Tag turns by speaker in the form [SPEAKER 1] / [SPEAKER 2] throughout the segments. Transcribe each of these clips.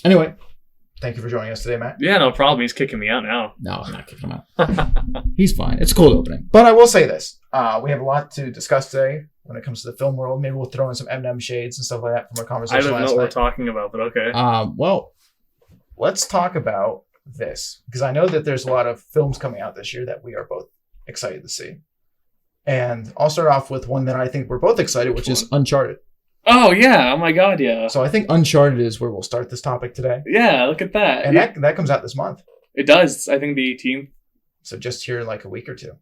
[SPEAKER 1] Anyway, thank you for joining us today, Matt.
[SPEAKER 2] Yeah, no problem. He's kicking me out now.
[SPEAKER 1] No, I'm not kicking him out. He's fine. It's a cold opening. But I will say this. We have a lot to discuss today when it comes to the film world. Maybe we'll throw in some M&M shades and stuff like that from our conversation
[SPEAKER 2] I don't know
[SPEAKER 1] last
[SPEAKER 2] what
[SPEAKER 1] night.
[SPEAKER 2] we're talking about, but okay.
[SPEAKER 1] Well, let's talk about this. Because I know that there's a lot of films coming out this year that we are both excited to see. And I'll start off with one that I think we're both excited, which is Uncharted.
[SPEAKER 2] Oh, yeah. Oh, my God, yeah.
[SPEAKER 1] So I think Uncharted is where we'll start this topic today.
[SPEAKER 2] Yeah, look at that.
[SPEAKER 1] And that comes out this month.
[SPEAKER 2] It does. I think the 18th.
[SPEAKER 1] So just here in like a week or two.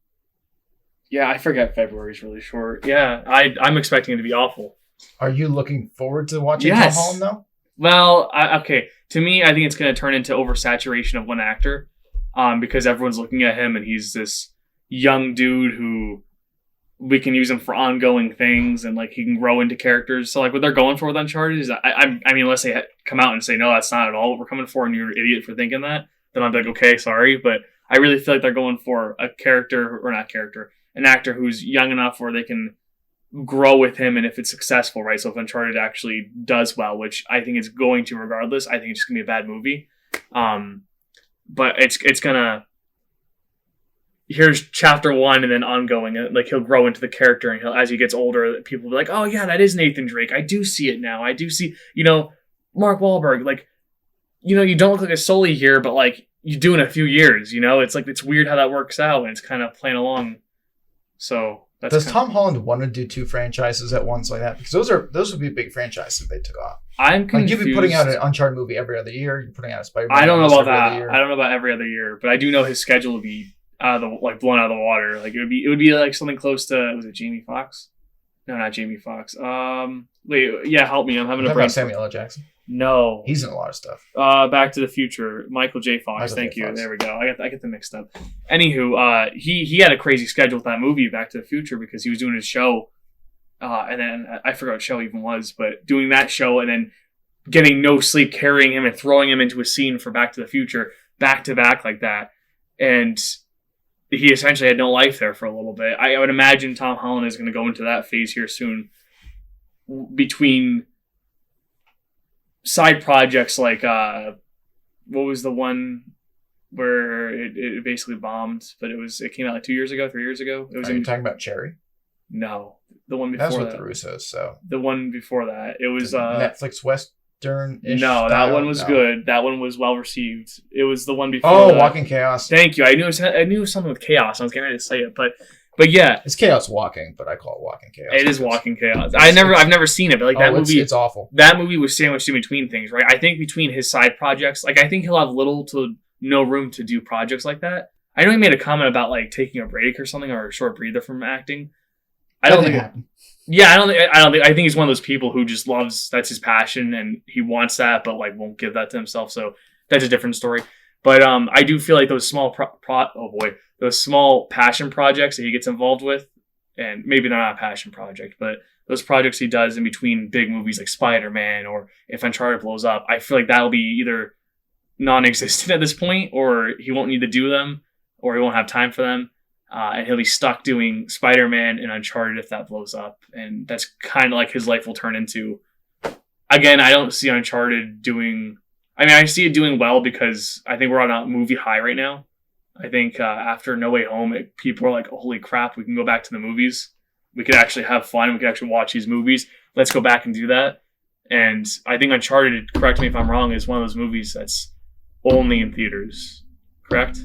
[SPEAKER 2] Yeah, I forget February's really short. Yeah, I'm expecting it to be awful.
[SPEAKER 1] Are you looking forward to watching
[SPEAKER 2] Yes.
[SPEAKER 1] Tom Holland, though?
[SPEAKER 2] Well, okay. To me, I think it's going to turn into oversaturation of one actor because everyone's looking at him and he's this young dude who we can use him for ongoing things and like he can grow into characters. So like what they're going for with Uncharted is, I mean, unless they come out and say, no, that's not at all what we're coming for and you're an idiot for thinking that, then I'd be like, okay, sorry. But I really feel like they're going for an actor who's young enough where they can grow with him, and if it's successful, right? So if Uncharted actually does well, which I think it's going to regardless, I think it's just gonna be a bad movie. But it's gonna, here's chapter 1 and then ongoing, like he'll grow into the character, and as he gets older, people will be like, oh yeah, that is Nathan Drake. I do see it now. I do see, Mark Wahlberg. Like, you don't look like a Sully here, but like you do in a few years. It's like it's weird how that works out, and it's kind of playing along. So does
[SPEAKER 1] Tom Holland want to do 2 franchises at once like that? Because those would be big franchises if they took off.
[SPEAKER 2] I'm confused.
[SPEAKER 1] Like you'd be putting out an Uncharted movie every other year. You're putting out a Spider-Man.
[SPEAKER 2] I don't know about that. I don't know about every other year, but I do know his schedule would be blown out of the water. Like it would be like something close to, was it Jamie Foxx? No, not Jamie Foxx. Wait, yeah, help me. I'm having a brain.
[SPEAKER 1] Samuel L. Jackson.
[SPEAKER 2] No,
[SPEAKER 1] he's in a lot of stuff.
[SPEAKER 2] Back to the Future. Michael J. Fox. Thank you. There we go. I get them mixed up. Anywho, he had a crazy schedule with that movie Back to the Future because he was doing his show, and then I forgot what show it even was, but doing that show and then getting no sleep, carrying him and throwing him into a scene for Back to the Future back to back like that, and he essentially had no life there for a little bit. I would imagine Tom Holland is going to go into that phase here soon between side projects like what was the one where it basically bombed, but it came out like 3 years ago.
[SPEAKER 1] Are you talking about Cherry?
[SPEAKER 2] No, the one before
[SPEAKER 1] that. That's with
[SPEAKER 2] that.
[SPEAKER 1] the Russos. So
[SPEAKER 2] the one before that, it was
[SPEAKER 1] Netflix Western-ish.
[SPEAKER 2] No, that one was good. That one was well received. It was the one before.
[SPEAKER 1] Oh, Walking Chaos.
[SPEAKER 2] Thank you. I knew it was something with chaos. I was getting ready to say it, but yeah,
[SPEAKER 1] it's Chaos Walking, but I call it Walking Chaos.
[SPEAKER 2] It is Walking Chaos. I've never seen it, but like that movie,
[SPEAKER 1] it's awful.
[SPEAKER 2] That movie was sandwiched in between things, right? I think between his side projects, like I think he'll have little to no room to do projects like that. I know he made a comment about like taking a break or something or a short breather from acting. I don't think it happened. Yeah, I think he's one of those people who just that's his passion and he wants that, but like won't give that to himself. So that's a different story. But I do feel like those small those small passion projects that he gets involved with, and maybe they're not a passion project, but those projects he does in between big movies like Spider-Man or if Uncharted blows up, I feel like that'll be either non-existent at this point, or he won't need to do them, or he won't have time for them, and he'll be stuck doing Spider-Man and Uncharted if that blows up, and that's kind of like his life will turn into. Again, I don't see Uncharted doing. I mean, I see it doing well because I think we're on a movie high right now. I think after No Way Home, people are like, holy crap, we can go back to the movies. We could actually have fun. We could actually watch these movies. Let's go back and do that. And I think Uncharted, correct me if I'm wrong, is one of those movies that's only in theaters. Correct?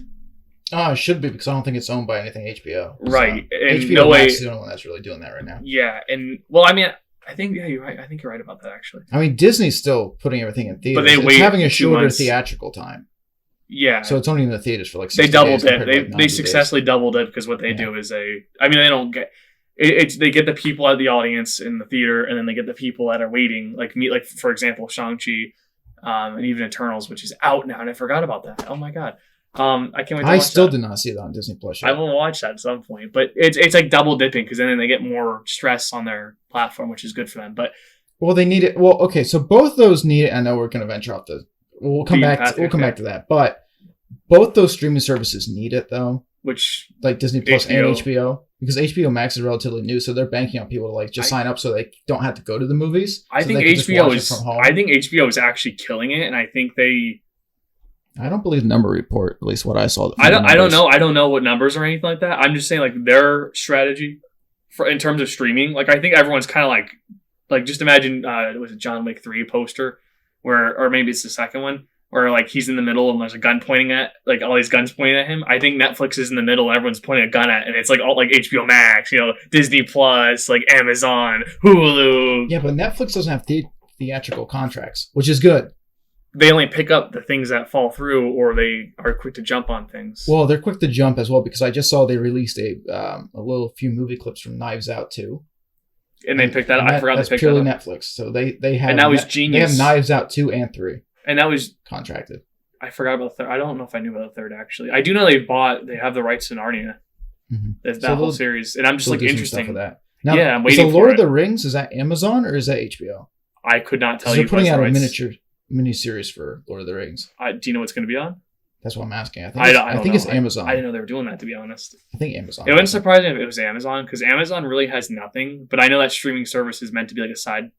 [SPEAKER 1] Oh, it should be because I don't think it's owned by anything HBO.
[SPEAKER 2] Right.
[SPEAKER 1] So, and HBO Max is the only one that's really doing that right now.
[SPEAKER 2] Yeah. And, well, I mean, I think, yeah, you're right. I think you're right about that, actually.
[SPEAKER 1] I mean, Disney's still putting everything in theaters.
[SPEAKER 2] But
[SPEAKER 1] it's having a shorter theatrical time.
[SPEAKER 2] Yeah.
[SPEAKER 1] So it's only in the theaters for like 60
[SPEAKER 2] days. They doubled
[SPEAKER 1] it.
[SPEAKER 2] They successfully doubled it because what they do is they don't get they get the people at the audience in the theater, and then they get the people that are waiting, like for example, Shang-Chi, and even Eternals, which is out now, and I forgot about that. Oh my god. I can't wait to watch
[SPEAKER 1] I still
[SPEAKER 2] that.
[SPEAKER 1] did not see that on Disney Plus
[SPEAKER 2] yet. I will watch that at some point, but it's like double dipping because then they get more stress on their platform, which is good for them. But
[SPEAKER 1] they need it. Well, okay, so both those need it. I know we're going to venture off the. We'll come back to that, but both those streaming services need it though.
[SPEAKER 2] Which
[SPEAKER 1] like Disney Plus
[SPEAKER 2] HBO.
[SPEAKER 1] and HBO, because HBO Max is relatively new, so they're banking on people to like just sign up so they don't have to go to the movies.
[SPEAKER 2] I
[SPEAKER 1] so
[SPEAKER 2] think
[SPEAKER 1] they can just
[SPEAKER 2] HBO
[SPEAKER 1] watch it
[SPEAKER 2] is.
[SPEAKER 1] from home.
[SPEAKER 2] I think HBO is actually killing it, and I think they.
[SPEAKER 1] I don't believe the number report, at least what I saw.
[SPEAKER 2] I don't know. I don't know what numbers or anything like that. I'm just saying like their strategy for in terms of streaming. Like I think everyone's kind of like just imagine was it John Wick 3 poster where, or maybe it's the second one where like he's in the middle and there's a gun pointing at like all these guns pointing at him. I think Netflix is in the middle and everyone's pointing a gun at, and it's like all like HBO Max, Disney Plus, like Amazon, Hulu.
[SPEAKER 1] Yeah, but Netflix doesn't have theatrical contracts, which is good.
[SPEAKER 2] They only pick up the things that fall through, or they are quick to jump on things.
[SPEAKER 1] Well, they're quick to jump as well, because I just saw they released a few movie clips from Knives Out too.
[SPEAKER 2] And they picked that up. I forgot
[SPEAKER 1] that's
[SPEAKER 2] they picked
[SPEAKER 1] purely
[SPEAKER 2] that up.
[SPEAKER 1] Netflix. So they have,
[SPEAKER 2] and that was genius.
[SPEAKER 1] They have Knives Out 2 and 3.
[SPEAKER 2] And that was
[SPEAKER 1] contracted.
[SPEAKER 2] I forgot about the third. I don't know if I knew about the third actually. I do know they have the rights to Narnia.
[SPEAKER 1] Mm-hmm.
[SPEAKER 2] That whole series, and I'm just like interesting.
[SPEAKER 1] For that. Now,
[SPEAKER 2] yeah, I'm waiting.
[SPEAKER 1] So Lord of the Rings, is that Amazon or is that HBO?
[SPEAKER 2] I could not tell you.
[SPEAKER 1] They're putting out a miniseries for Lord of the Rings.
[SPEAKER 2] Do you know what's going to be on?
[SPEAKER 1] That's what I'm asking.
[SPEAKER 2] I think
[SPEAKER 1] it's Amazon.
[SPEAKER 2] I didn't know they were doing that, to be honest.
[SPEAKER 1] I think Amazon.
[SPEAKER 2] It wouldn't surprise me if it was Amazon, because Amazon really has nothing. But I know that streaming service is meant to be like a side,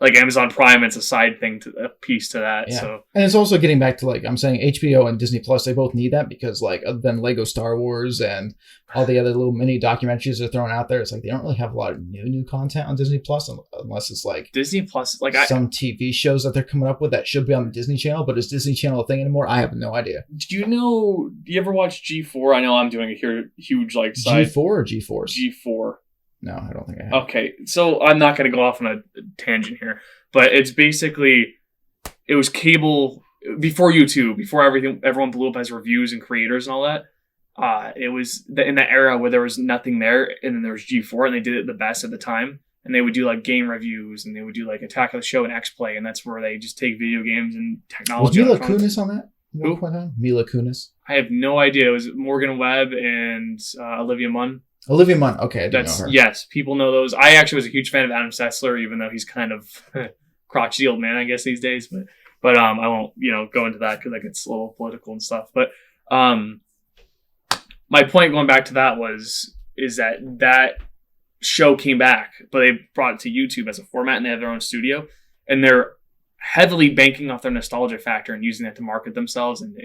[SPEAKER 2] like Amazon Prime. It's a side thing, to a piece to that.
[SPEAKER 1] Yeah.
[SPEAKER 2] So,
[SPEAKER 1] and it's also getting back to like I'm saying, HBO and Disney Plus, they both need that, because like other than Lego Star Wars and all the other little mini documentaries they're throwing out there, it's like they don't really have a lot of new content on Disney Plus, unless it's like
[SPEAKER 2] Disney Plus, like
[SPEAKER 1] some TV shows that they're coming up with that should be on the Disney Channel. But is Disney Channel a thing anymore? I have no idea.
[SPEAKER 2] Do you ever watch G4? I know I'm doing a huge like side
[SPEAKER 1] G4 or G-Force?
[SPEAKER 2] G4.
[SPEAKER 1] No, I don't think I have.
[SPEAKER 2] Okay, so I'm not going to go off on a tangent here, but it's basically, it was cable before YouTube, before everyone blew up as reviews and creators and all that. It was in that era where there was nothing there, and then there was G4, and they did it the best at the time. And they would do like game reviews, and they would do like Attack of the Show and X-Play, and that's where they just take video games and technology.
[SPEAKER 1] Was Mila Kunis on that?
[SPEAKER 2] Who?
[SPEAKER 1] Mila Kunis.
[SPEAKER 2] I have no idea. It was Morgan Webb and Olivia Munn.
[SPEAKER 1] Olivia Munn. Okay, I didn't know her.
[SPEAKER 2] Yes, people know those. I actually was a huge fan of Adam Sessler, even though he's kind of crotchety old man, I guess, these days. But I won't go into that because that gets a little political and stuff. But my point going back to that is that show came back, but they brought it to YouTube as a format, and they have their own studio, and they're heavily banking off their nostalgia factor and using that to market themselves, and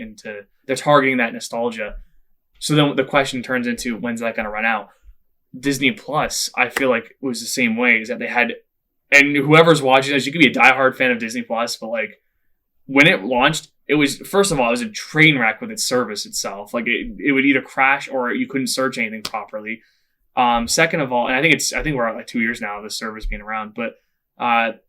[SPEAKER 2] they're targeting that nostalgia. So then the question turns into, when's that going to run out? Disney Plus, I feel like, was the same way, is that they had, and whoever's watching this, you could be a diehard fan of Disney Plus, but like when it launched, it was, first of all, it was a train wreck with its service itself. Like it would either crash or you couldn't search anything properly. Second of all, and I think we're at like 2 years now of the service being around, but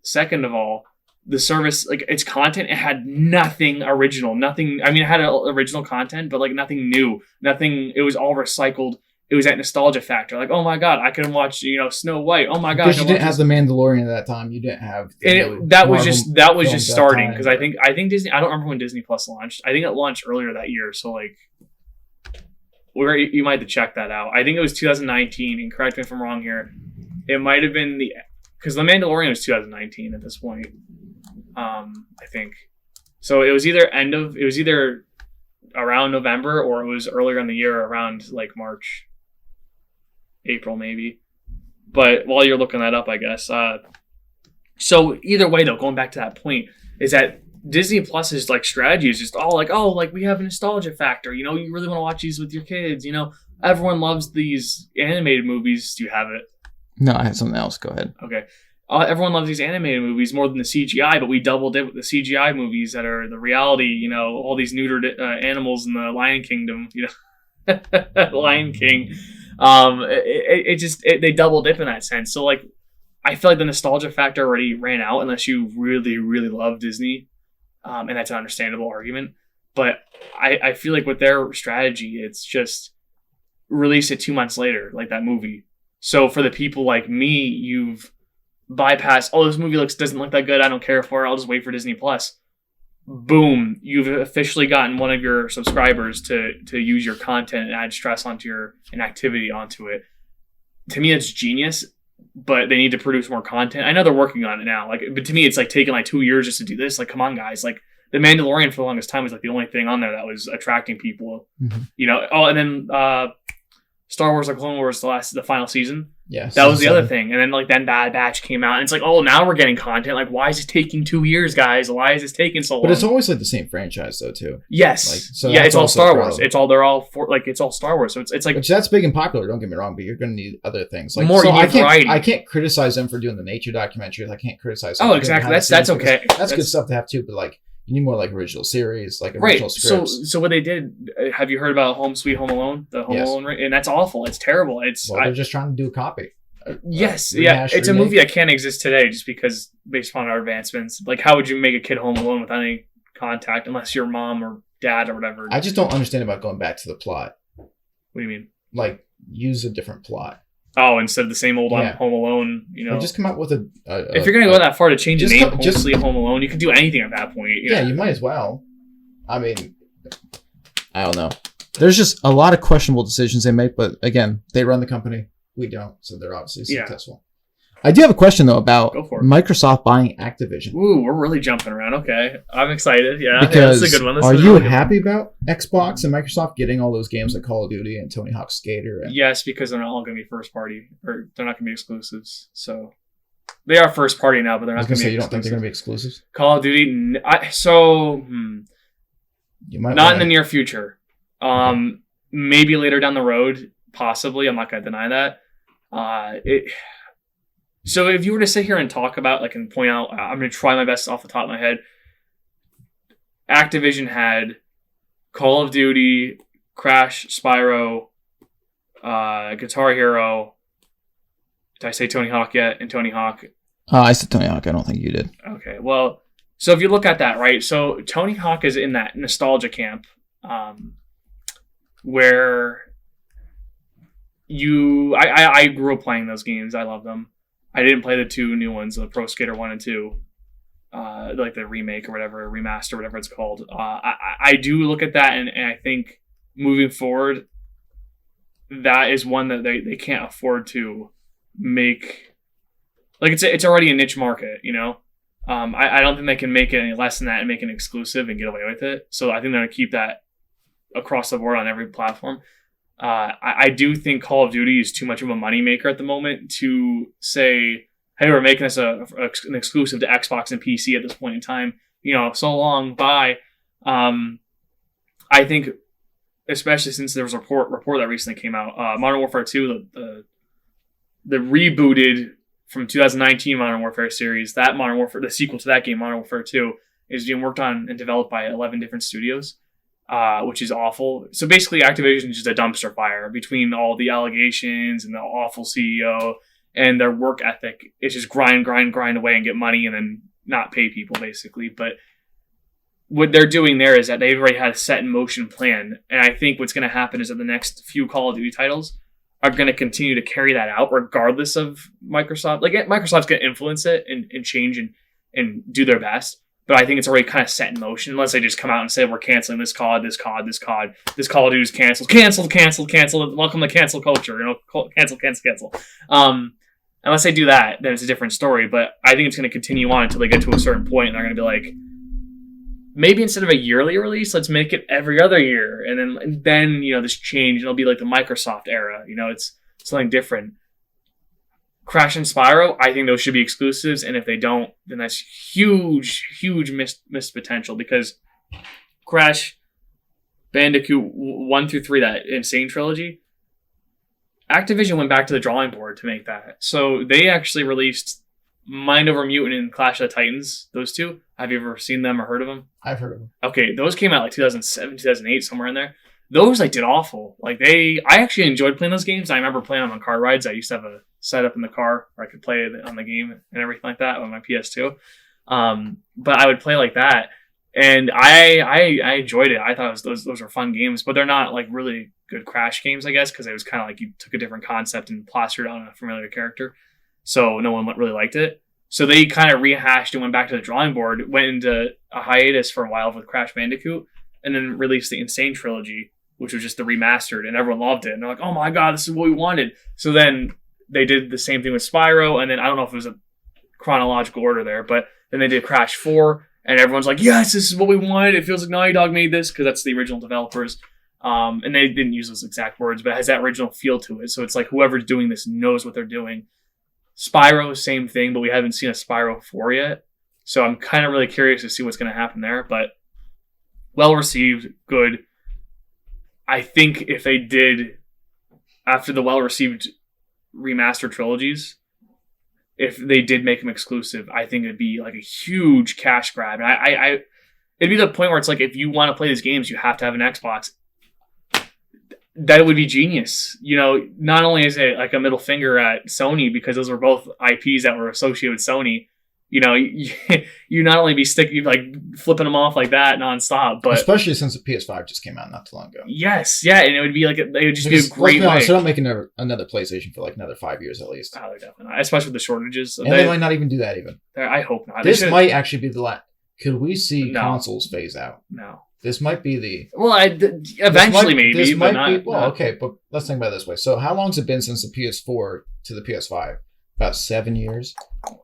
[SPEAKER 2] second of all, the service, like its content, it had nothing original, nothing. I mean, it had original content, but like nothing new, nothing. It was all recycled. It was that nostalgia factor. Like, oh my God, I can watch, Snow White. Oh my God.
[SPEAKER 1] Because you didn't have The Mandalorian at that time. You didn't have.
[SPEAKER 2] That was just starting. Because I think Disney, I don't remember when Disney Plus launched. I think it launched earlier that year. So like, you might have to check that out. I think it was 2019, and correct me if I'm wrong here. It might have been because The Mandalorian was 2019 at this point. I think so. It was either around November, or it was earlier in the year, around like March, April maybe. But while you're looking that up, I guess. So either way, though, going back to that point, is that Disney Plus's like strategy is just all like, oh, like we have a nostalgia factor. You really want to watch these with your kids. Everyone loves these animated movies. Do you have it?
[SPEAKER 1] No, I had something else. Go ahead.
[SPEAKER 2] Okay. Everyone loves these animated movies more than the CGI, but we doubled it with the CGI movies that are the reality, all these neutered animals in the Lion Kingdom, Lion King. They double dip in that sense. So like, I feel like the nostalgia factor already ran out unless you really, really love Disney. And that's an understandable argument. But I feel like with their strategy, it's just release it 2 months later, like that movie. So for the people like me, you've bypass, this movie doesn't look that good, I don't care for it, I'll just wait for Disney Plus. Boom, you've officially gotten one of your subscribers to use your content and add stress onto your activity onto it. To me, it's genius, but they need to produce more content. I know they're working on it now, but to me it's like taking like 2 years just to do this. Like, come on guys, like The Mandalorian for the longest time was like the only thing on there that was attracting people.
[SPEAKER 1] Mm-hmm.
[SPEAKER 2] You know. Oh, and then Star Wars: The Clone Wars, the final season.
[SPEAKER 1] Yeah,
[SPEAKER 2] that was the other thing. And then like then Bad Batch came out, and it's like, oh, now we're getting content. Like, why is it taking 2 years, guys? Why is this taking so long?
[SPEAKER 1] But it's always like the same franchise though, too.
[SPEAKER 2] Yes.
[SPEAKER 1] Like, so
[SPEAKER 2] yeah, it's all Star Wars.
[SPEAKER 1] It's
[SPEAKER 2] all Star Wars. So it's like,
[SPEAKER 1] which that's big and popular. Don't get me wrong, but you're going to need other things. Like
[SPEAKER 2] more variety.
[SPEAKER 1] I can't criticize them for doing the nature documentaries. I can't criticize.
[SPEAKER 2] Oh, exactly. That's okay.
[SPEAKER 1] That's good stuff to have too. But like, you need more like original series, like original scripts.
[SPEAKER 2] So what they did? Have you heard about Home Sweet Home Alone? The Home Alone, and that's awful. It's terrible.
[SPEAKER 1] They're just trying to do a copy.
[SPEAKER 2] Yes, yeah, it's a movie that can't exist today just because based upon our advancements. Like, how would you make a kid home alone without any contact unless your mom or dad or whatever?
[SPEAKER 1] I just don't understand about going back to the plot.
[SPEAKER 2] What do you mean?
[SPEAKER 1] Like, use a different plot.
[SPEAKER 2] Oh, instead of the same old Home Alone, you know.
[SPEAKER 1] Or just come up with a
[SPEAKER 2] if you're gonna go that far to change the name Home Sweet Home Alone, you can do anything at that point.
[SPEAKER 1] Yeah, you might as well. I mean, I don't know. There's just a lot of questionable decisions they make, but again, they run the company. We don't, so they're obviously successful. I do have a question though about Microsoft buying Activision.
[SPEAKER 2] Ooh, we're really jumping around. Okay, I'm excited. Yeah,
[SPEAKER 1] because
[SPEAKER 2] that's a good one.
[SPEAKER 1] Are you happy about Xbox and Microsoft getting all those games like Call of Duty and Tony Hawk's Skater?
[SPEAKER 2] Yes, because they're not all going to be first party, or they're not going to be exclusives. So they are first party now, but they're not going to be.
[SPEAKER 1] You don't think they're going to be exclusives?
[SPEAKER 2] Call of Duty, you might not in the near future. Maybe later down the road, possibly. I'm not going to deny that. So if you were to sit here and talk about, like, and point out, I'm going to try my best off the top of my head. Activision had Call of Duty, Crash, Spyro, Guitar Hero. Did I say Tony Hawk yet? And Tony Hawk.
[SPEAKER 1] I said Tony Hawk. I don't think you did.
[SPEAKER 2] Okay. Well, so if you look at that, right? So Tony Hawk is in that nostalgia camp, where I grew up playing those games. I love them. I didn't play the 2 new ones, the Pro Skater 1 and 2, like the remake or whatever, remaster, whatever it's called. I do look at that, and I think moving forward, that is one that they can't afford to make. Like, it's already a niche market, you know? I don't think they can make it any less than that and make it exclusive and get away with it. So I think they're going to keep that across the board on every platform. I do think Call of Duty is too much of a moneymaker at the moment to say, hey, we're making this an exclusive to Xbox and PC at this point in time. You know, so long, bye. I think, especially since there was a report that recently came out, Modern Warfare 2, the rebooted from 2019 Modern Warfare series, that Modern Warfare, the sequel to that game, Modern Warfare 2, is being worked on and developed by 11 different studios. Which is awful. So basically, Activision is just a dumpster fire between all the allegations and the awful CEO and their work ethic. It's just grind away and get money and then not pay people, basically. But what they're doing there is that they've already had a set in motion plan. And I think what's going to happen is that the next few Call of Duty titles are going to continue to carry that out regardless of Microsoft. Like, Microsoft's going to influence it and change and do their best. But I think it's already kind of set in motion unless they just come out and say, we're canceling this Call of Duty is canceled. Welcome to cancel culture. You know, cancel. Unless they do that, then it's a different story. But I think it's going to continue on until they get to a certain point and they're going to be like, maybe instead of a yearly release, let's make it every other year. And then you know, this change, it'll be like the Microsoft era. You know, it's something different. Crash and Spyro, I think those should be exclusives, and if they don't, then that's huge missed potential, because Crash Bandicoot 1 through 3, that Insane trilogy, Activision went back to the drawing board to make that. So they actually released Mind Over Mutant and Clash of the Titans, those two. Have you ever seen them or heard of them?
[SPEAKER 1] I've heard of them.
[SPEAKER 2] Okay, those came out like 2007, 2008, somewhere in there. Those did awful. I actually enjoyed playing those games. I remember playing them on car rides. I used to have a setup in the car where I could play it on the game and everything like that on my PS2. But I would play like that, and I enjoyed it. I thought those were fun games, but they're not like really good Crash games, I guess, because it was kind of like you took a different concept and plastered it on a familiar character, so no one really liked it. So they kind of rehashed and went back to the drawing board, went into a hiatus for a while with Crash Bandicoot, and then released the Insane trilogy, which was just the remastered, and everyone loved it. And they're like, oh my god, this is what we wanted. So then they did the same thing with Spyro, and then I don't know if it was a chronological order there, but then they did Crash 4, and everyone's like, yes, this is what we wanted. It feels like Naughty Dog made this because that's the original developers. And they didn't use those exact words, but it has that original feel to it. So it's like whoever's doing this knows what they're doing. Spyro, same thing, but we haven't seen a Spyro 4 yet. So I'm kind of really curious to see what's going to happen there. But well received, good. I think if they did, after the well received remastered trilogies, if they did make them exclusive, I think it'd be like a huge cash grab. And it'd be the point where it's like, if you want to play these games, you have to have an Xbox. That would be genius. You know, not only is it like a middle finger at Sony, because those were both IPs that were associated with Sony. You know, you not only be like flipping them off like that nonstop, but
[SPEAKER 1] especially since the PS5 just came out not too long ago.
[SPEAKER 2] Yes, yeah, and it would be like it would just be a great way.
[SPEAKER 1] So don't make another PlayStation for like another 5 years at least.
[SPEAKER 2] Oh, definitely not. Especially with the shortages.
[SPEAKER 1] And they might not even do that even.
[SPEAKER 2] I hope not.
[SPEAKER 1] This might actually be the last. Could we see consoles phase out?
[SPEAKER 2] No.
[SPEAKER 1] This might be the...
[SPEAKER 2] Well, eventually maybe, but not...
[SPEAKER 1] okay, but let's think about it this way. So how long has it been since the PS4 to the PS5? About 7 years?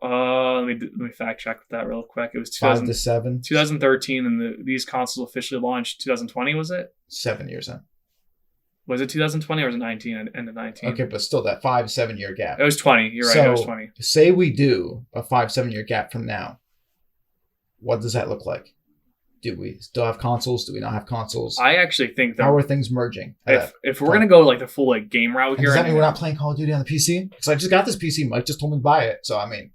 [SPEAKER 2] Let me fact check that real quick. It was
[SPEAKER 1] 5 to 7?
[SPEAKER 2] 2013, and these consoles officially launched 2020, was it?
[SPEAKER 1] 7 years then.
[SPEAKER 2] Was it 2020 or was it 19? End of 19?
[SPEAKER 1] Okay, but still that 5-7 year gap.
[SPEAKER 2] It was 20. You're right,
[SPEAKER 1] so,
[SPEAKER 2] it was 20.
[SPEAKER 1] Say we do a 5-7 year gap from now. What does that look like? Do we still have consoles? Do we not have consoles?
[SPEAKER 2] I actually think that...
[SPEAKER 1] How are things merging?
[SPEAKER 2] If we're going to go like the full like game route here...
[SPEAKER 1] Does that mean we're not playing Call of Duty on the PC? Because I just got this PC. Mike just told me to buy it. So, I mean,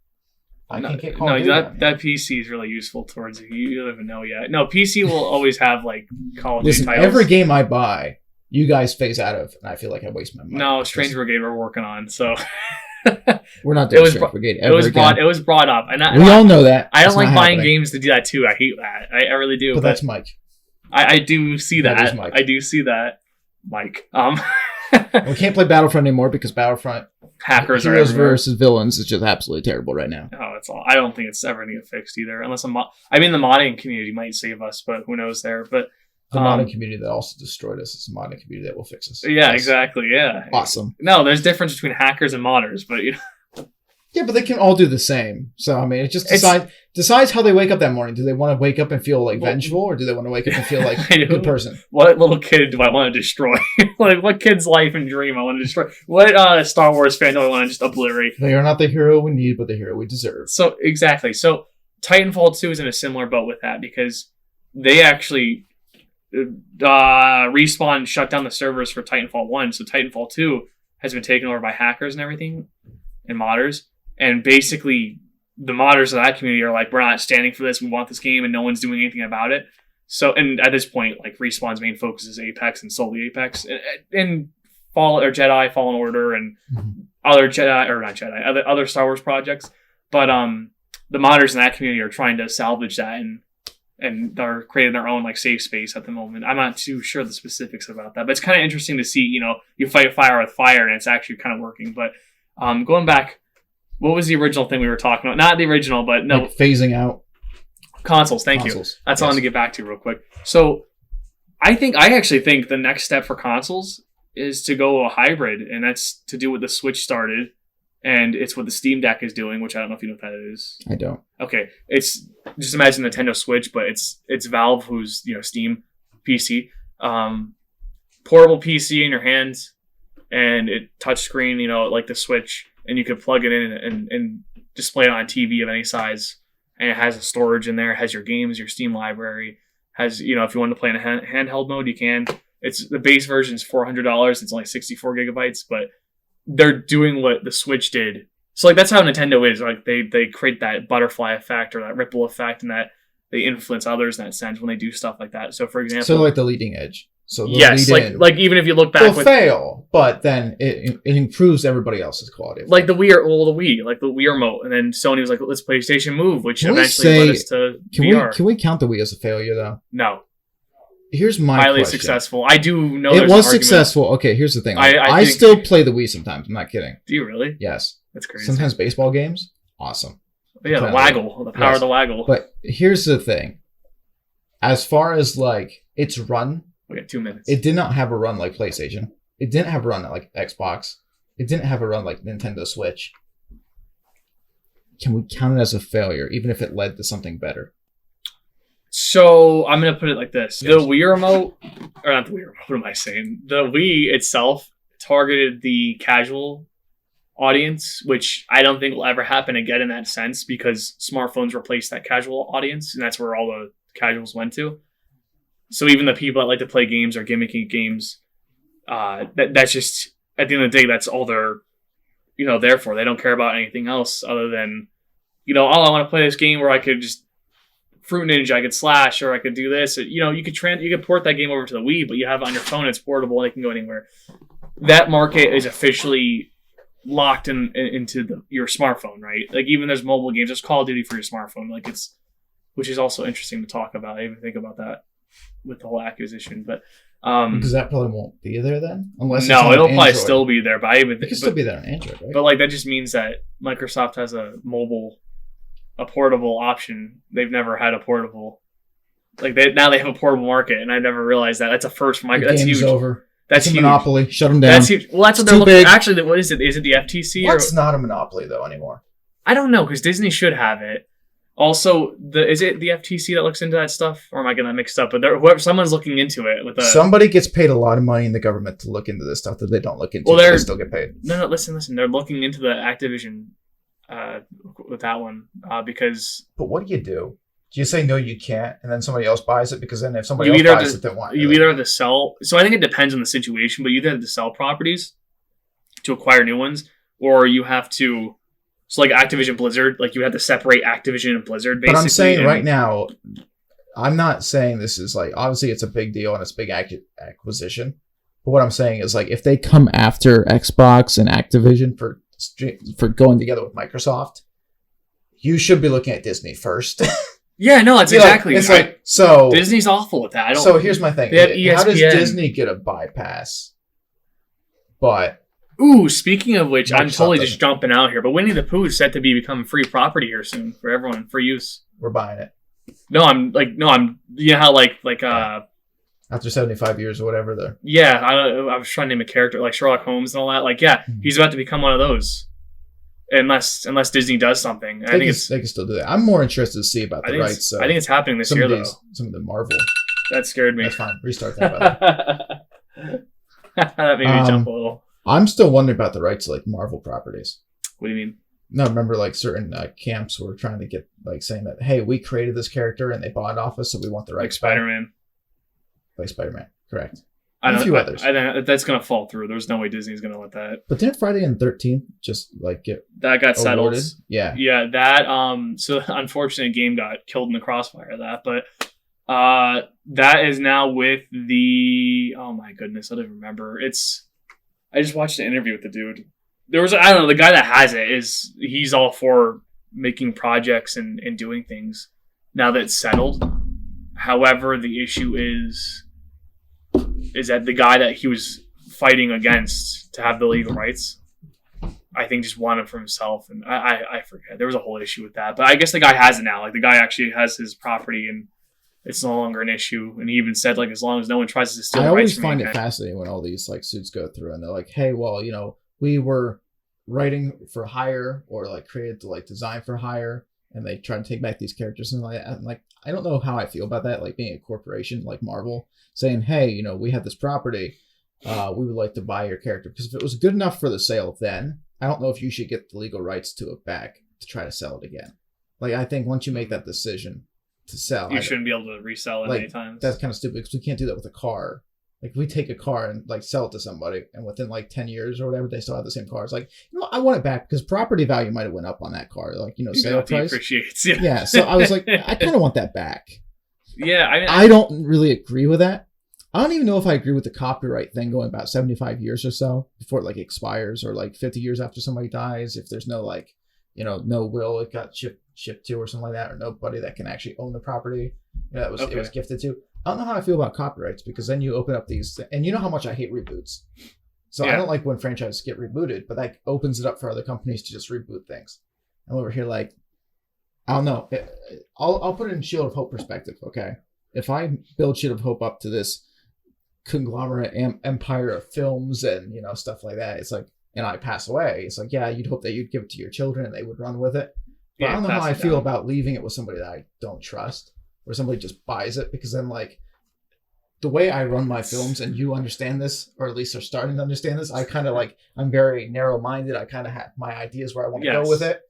[SPEAKER 1] I can't get Call of Duty.
[SPEAKER 2] That PC is really useful towards you. You don't even know yet. No, PC will always have like Call of Duty titles.
[SPEAKER 1] Every game I buy, you guys phase out of, and I feel like I waste my money.
[SPEAKER 2] No, Strange Brigade we're working on, so...
[SPEAKER 1] We're not doing Strange Brigade ever again.
[SPEAKER 2] It was brought up. And
[SPEAKER 1] we all know that.
[SPEAKER 2] I don't like buying games to do that too. I hate that. I really do.
[SPEAKER 1] But that's Mike.
[SPEAKER 2] I do see that.
[SPEAKER 1] That is Mike.
[SPEAKER 2] I do see that, Mike.
[SPEAKER 1] We can't play Battlefront anymore because Battlefront
[SPEAKER 2] hackers
[SPEAKER 1] heroes versus villains is just absolutely terrible right now.
[SPEAKER 2] Oh, that's all. I don't think it's ever going to get fixed either. Unless the modding community might save us, but who knows there. But
[SPEAKER 1] the modding community that also destroyed us is the modding community that will fix us.
[SPEAKER 2] Yeah, exactly. Yeah.
[SPEAKER 1] Awesome.
[SPEAKER 2] No, there's difference between hackers and modders, but you know.
[SPEAKER 1] Yeah, but they can all do the same. So, I mean, it just decides how they wake up that morning. Do they want to wake up and feel like vengeful, or do they want to wake up and feel like a good person?
[SPEAKER 2] What little kid do I want to destroy? Like, what kid's life and dream I want to destroy? What Star Wars fan do I want to just obliterate?
[SPEAKER 1] They are not the hero we need, but the hero we deserve.
[SPEAKER 2] So, exactly. So, Titanfall 2 is in a similar boat with that, because they actually Respawn shut down the servers for Titanfall 1. So, Titanfall 2 has been taken over by hackers and everything, and modders. And basically, the modders of that community are like, we're not standing for this. We want this game, and no one's doing anything about it. So, and at this point, like Respawn's main focus is Apex and solely Apex, and Jedi Fallen Order, and other Jedi or not Jedi, other Star Wars projects. But the modders in that community are trying to salvage that, and they're creating their own like safe space at the moment. I'm not too sure the specifics about that, but it's kind of interesting to see. You know, you fight fire with fire, and it's actually kind of working. But going back. What was the original thing we were talking about? Not the original, but no.
[SPEAKER 1] Like phasing out.
[SPEAKER 2] Consoles, thank you. That's all I want to get back to real quick. So, I actually think the next step for consoles is to go a hybrid, and that's to do what the Switch started, and it's what the Steam Deck is doing, which I don't know if you know what that is.
[SPEAKER 1] I don't.
[SPEAKER 2] Okay, it's just imagine Nintendo Switch, but it's Valve, who's Steam PC, portable PC in your hands, and it touchscreen, like the Switch. And you could plug it in and display it on a TV of any size. And it has a storage in there. It has your games, your Steam library. Has, if you want to play in a handheld mode, you can. It's the base version is $400. It's only 64 gigabytes, but they're doing what the Switch did. So like that's how Nintendo is. Like they create that butterfly effect or that ripple effect, and that they influence others in that sense when they do stuff like that. So for example,
[SPEAKER 1] like the leading edge. So
[SPEAKER 2] yes, like even if you look back,
[SPEAKER 1] they'll fail, but then it improves everybody else's quality.
[SPEAKER 2] Like the Wii, like the Wii remote, and then Sony was like, "Let's PlayStation Move," which eventually led us to VR.
[SPEAKER 1] Can we count the Wii as a failure though?
[SPEAKER 2] No.
[SPEAKER 1] Here's my
[SPEAKER 2] highly
[SPEAKER 1] question.
[SPEAKER 2] Successful. I do know
[SPEAKER 1] it was successful. Okay, here's the thing. I still play the Wii sometimes. I'm not kidding.
[SPEAKER 2] Do you really?
[SPEAKER 1] Yes.
[SPEAKER 2] That's crazy.
[SPEAKER 1] Sometimes baseball games, awesome.
[SPEAKER 2] But yeah, the waggle, the power of the waggle.
[SPEAKER 1] But here's the thing. As far as like its run.
[SPEAKER 2] We got 2 minutes.
[SPEAKER 1] It did not have a run like PlayStation. It didn't have a run like Xbox. It didn't have a run like Nintendo Switch. Can we count it as a failure, even if it led to something better?
[SPEAKER 2] So I'm gonna put it like this:
[SPEAKER 1] Yes.
[SPEAKER 2] the Wii remote, or not the Wii remote. What am I saying? The Wii itself targeted the casual audience, which I don't think will ever happen again in that sense because smartphones replaced that casual audience, and that's where all the casuals went to. So even the people that like to play games or gimmicky games, that's just at the end of the day, that's all they're there for. They don't care about anything else other than oh, I want to play this game where I could just Fruit Ninja, I could slash, or I could do this. You could port that game over to the Wii, but you have it on your phone. It's portable and it can go anywhere. That market is officially locked into your smartphone, right? Like even there's mobile games, there's Call of Duty for your smartphone, which is also interesting to talk about. I even think about that with the whole acquisition, but
[SPEAKER 1] because that probably won't be there then, unless
[SPEAKER 2] no, it'll probably still be there. But I even
[SPEAKER 1] it can still be there on Android, right?
[SPEAKER 2] But like that just means that Microsoft has a portable option. They've never had a portable. Now they have a portable market, and I never realized that. That's a first for Microsoft. That's huge.
[SPEAKER 1] Over.
[SPEAKER 2] That's
[SPEAKER 1] it's a
[SPEAKER 2] huge.
[SPEAKER 1] monopoly. Shut them down.
[SPEAKER 2] That's huge. Well, that's what they're looking. Big. Actually, what is it? Is it the FTC?
[SPEAKER 1] What's not a monopoly though anymore?
[SPEAKER 2] I don't know because Disney should have it. Also, is it the FTC that looks into that stuff, or am I getting that mixed up? But someone's looking into it.
[SPEAKER 1] Somebody gets paid a lot of money in the government to look into this stuff that they don't look into. Well, they still get paid.
[SPEAKER 2] No, listen. They're looking into the Activision with that one because.
[SPEAKER 1] But what do? Do you say no, you can't, and then somebody else buys it? Because then if somebody else buys it, they want
[SPEAKER 2] you either have to sell. So I think it depends on the situation, but you either have to sell properties to acquire new ones, or you have to. So like Activision Blizzard, like you have to separate Activision and Blizzard. Basically,
[SPEAKER 1] but I'm saying right now, I'm not saying this is like obviously it's a big deal and it's a big acquisition. But what I'm saying is like if they come after Xbox and Activision for going together with Microsoft, you should be looking at Disney first.
[SPEAKER 2] Yeah, no, that's exactly.
[SPEAKER 1] It's like so
[SPEAKER 2] Disney's awful with that.
[SPEAKER 1] So here's my thing:
[SPEAKER 2] they have ESPN.
[SPEAKER 1] How does Disney get a bypass? But
[SPEAKER 2] ooh, speaking of which, I'm totally just jumping out here, but Winnie the Pooh is set to become free property here soon for everyone, for use.
[SPEAKER 1] We're buying it.
[SPEAKER 2] I'm you know how like
[SPEAKER 1] after 75 years or whatever there.
[SPEAKER 2] Yeah, I was trying to name a character like Sherlock Holmes and all that. Like, yeah, he's about to become one of those. Unless Disney does something.
[SPEAKER 1] They can still do that. I'm more interested to see about the rights.
[SPEAKER 2] I think it's happening this year, though.
[SPEAKER 1] Some of the Marvel.
[SPEAKER 2] That scared me.
[SPEAKER 1] That's fine. Restart that, by
[SPEAKER 2] that made me jump a little.
[SPEAKER 1] I'm still wondering about the rights to like Marvel properties.
[SPEAKER 2] What do you mean?
[SPEAKER 1] No, remember like certain camps were trying to get like saying that, hey, we created this character and they bought it off us, so we want the rights.
[SPEAKER 2] Like Spider-Man.
[SPEAKER 1] Like Spider-Man, correct.
[SPEAKER 2] And a few others. That's going to fall through. There's no way Disney's going to let that.
[SPEAKER 1] But didn't Friday and 13th just like get
[SPEAKER 2] that got
[SPEAKER 1] awarded?
[SPEAKER 2] Settled?
[SPEAKER 1] Yeah.
[SPEAKER 2] Yeah, that so unfortunate game got killed in the crossfire of that, but that is now with the oh my goodness, I don't even remember. I just watched an interview with the dude. There was I don't know, the guy that has it he's all for making projects and doing things now that it's settled. However, the issue is that the guy that he was fighting against to have the legal rights, I think just wanted for himself, and I forget. There was a whole issue with that, but I guess the guy has it now. Like the guy actually has his property, and it's no longer an issue. And he even said like as long as no one tries to steal the rights from me. I always find
[SPEAKER 1] it fascinating when all these like suits go through, and they're like, hey, well, we were writing for hire or like created to like design for hire, and they try to take back these characters and like that. And like I don't know how I feel about that, like being a corporation like Marvel saying, hey, we have this property, we would like to buy your character, because if it was good enough for the sale then, I don't know if you should get the legal rights to it back to try to sell it again. Like I think once you make that decision to sell,
[SPEAKER 2] you shouldn't be able to resell it many times.
[SPEAKER 1] That's kind of stupid because we can't do that with a car. Like if we take a car and like sell it to somebody, and within like 10 years or whatever, they still have the same car. It's like, I want it back because property value might have went up on that car. Like, sale price.
[SPEAKER 2] Appreciates,
[SPEAKER 1] yeah. So I was like, I kind of want that back.
[SPEAKER 2] Yeah.
[SPEAKER 1] I don't really agree with that. I don't even know if I agree with the copyright thing going about 75 years or so before it like expires, or like 50 years after somebody dies. If there's no like, no will it got shipped to or something like that, or nobody that can actually own the property it was gifted to. I don't know how I feel about copyrights, because then you open up these, and you know how much I hate reboots. So I don't like when franchises get rebooted, but that opens it up for other companies to just reboot things. I'm over here like, I don't know. I'll put it in Shield of Hope perspective, okay? If I build Shield of Hope up to this conglomerate empire of films and stuff like that, it's like, and I pass away, it's like, yeah, you'd hope that you'd give it to your children and they would run with it. But I don't know how I feel about leaving it with somebody that I don't trust. where somebody just buys it, because then like the way I run my films, and you understand this, or at least are starting to understand this, I kind of like, I'm very narrow minded. I kind of have my ideas where I want to go with it,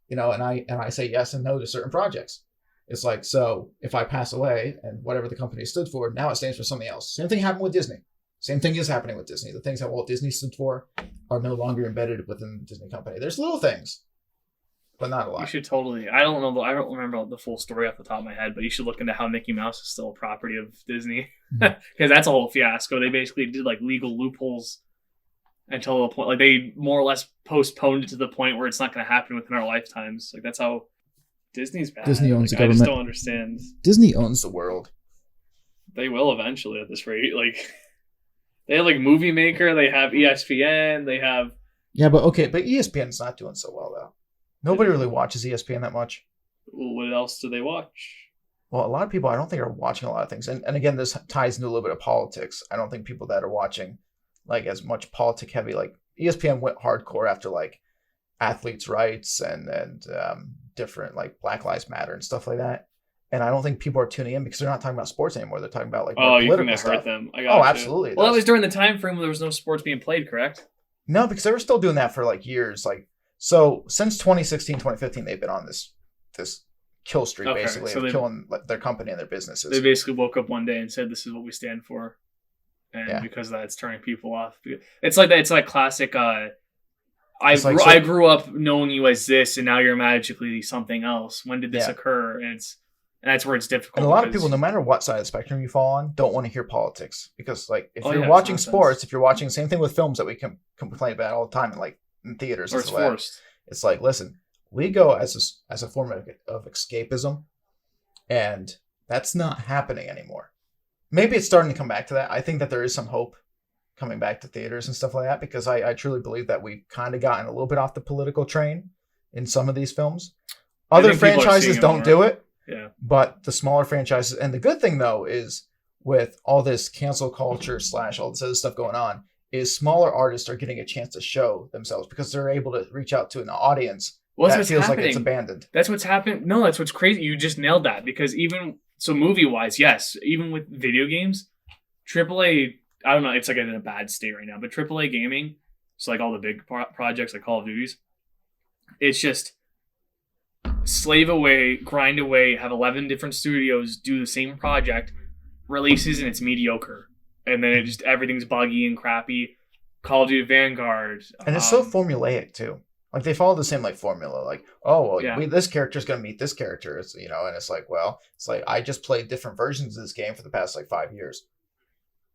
[SPEAKER 1] and I say yes and no to certain projects. It's like, so if I pass away and whatever the company stood for, now it stands for something else. Same thing happened with Disney. Same thing is happening with Disney. The things that Walt Disney stood for are no longer embedded within the Disney company. There's little things, but not a lot.
[SPEAKER 2] You should totally. I don't know. I don't remember the full story off the top of my head, but you should look into how Mickey Mouse is still a property of Disney, because that's a whole fiasco. They basically did like legal loopholes until the point, like they more or less postponed it to the point where it's not going to happen within our lifetimes. Like that's how Disney's bad.
[SPEAKER 1] Disney owns the
[SPEAKER 2] I
[SPEAKER 1] government.
[SPEAKER 2] just don't understand.
[SPEAKER 1] Disney owns the world.
[SPEAKER 2] They will eventually at this rate. Like they have like Movie Maker, they have ESPN, they have.
[SPEAKER 1] Yeah, but ESPN's not doing so well though. Nobody really watches ESPN that much.
[SPEAKER 2] Well, what else do they watch?
[SPEAKER 1] Well, a lot of people I don't think are watching a lot of things. And again, this ties into a little bit of politics. I don't think people that are watching like as much politic heavy, like ESPN went hardcore after like athletes' rights and different like Black Lives Matter and stuff like that. And I don't think people are tuning in because they're not talking about sports anymore. They're talking about like more political stuff. Hurt them. Absolutely.
[SPEAKER 2] Well, that was during the time frame when there was no sports being played, correct?
[SPEAKER 1] No, because they were still doing that for like years. Like, so since 2016, 2015, they've been on this kill streak, basically, of killing their company and their businesses.
[SPEAKER 2] They basically woke up one day and said, "This is what we stand for," and because of that, it's turning people off. It's like that. It's like classic. I grew up knowing you as this, and now you're magically something else. When did this occur? And that's where it's difficult.
[SPEAKER 1] And a lot of people, no matter what side of the spectrum you fall on, don't want to hear politics, because like if you're watching sports, if you're watching, same thing with films that we can complain about all the time, and like in theaters,
[SPEAKER 2] or it's forced.
[SPEAKER 1] It's like, listen, we go as a form of escapism, and that's not happening anymore. Maybe it's starting to come back to that. I think that there is some hope coming back to theaters and stuff like that, because I truly believe that we've kind of gotten a little bit off the political train in some of these films. Other franchises don't do it, but the smaller franchises. And the good thing, though, is with all this cancel culture / all this other stuff going on, is smaller artists are getting a chance to show themselves because they're able to reach out to an audience that feels like it's abandoned.
[SPEAKER 2] That's what's happened. No, that's what's crazy. You just nailed that, because even so, movie-wise, yes, even with video games, AAA, I don't know, it's like in a bad state right now, but AAA gaming, so like all the big projects like Call of Duties, it's just slave away, grind away, have 11 different studios do the same project, releases, and it's mediocre. And then it just, everything's buggy and crappy. Call of Duty Vanguard.
[SPEAKER 1] And it's so formulaic too. Like they follow the same like formula. Like, oh, well, this character's going to meet this character. It's, and it's like, well, it's like I just played different versions of this game for the past like 5 years.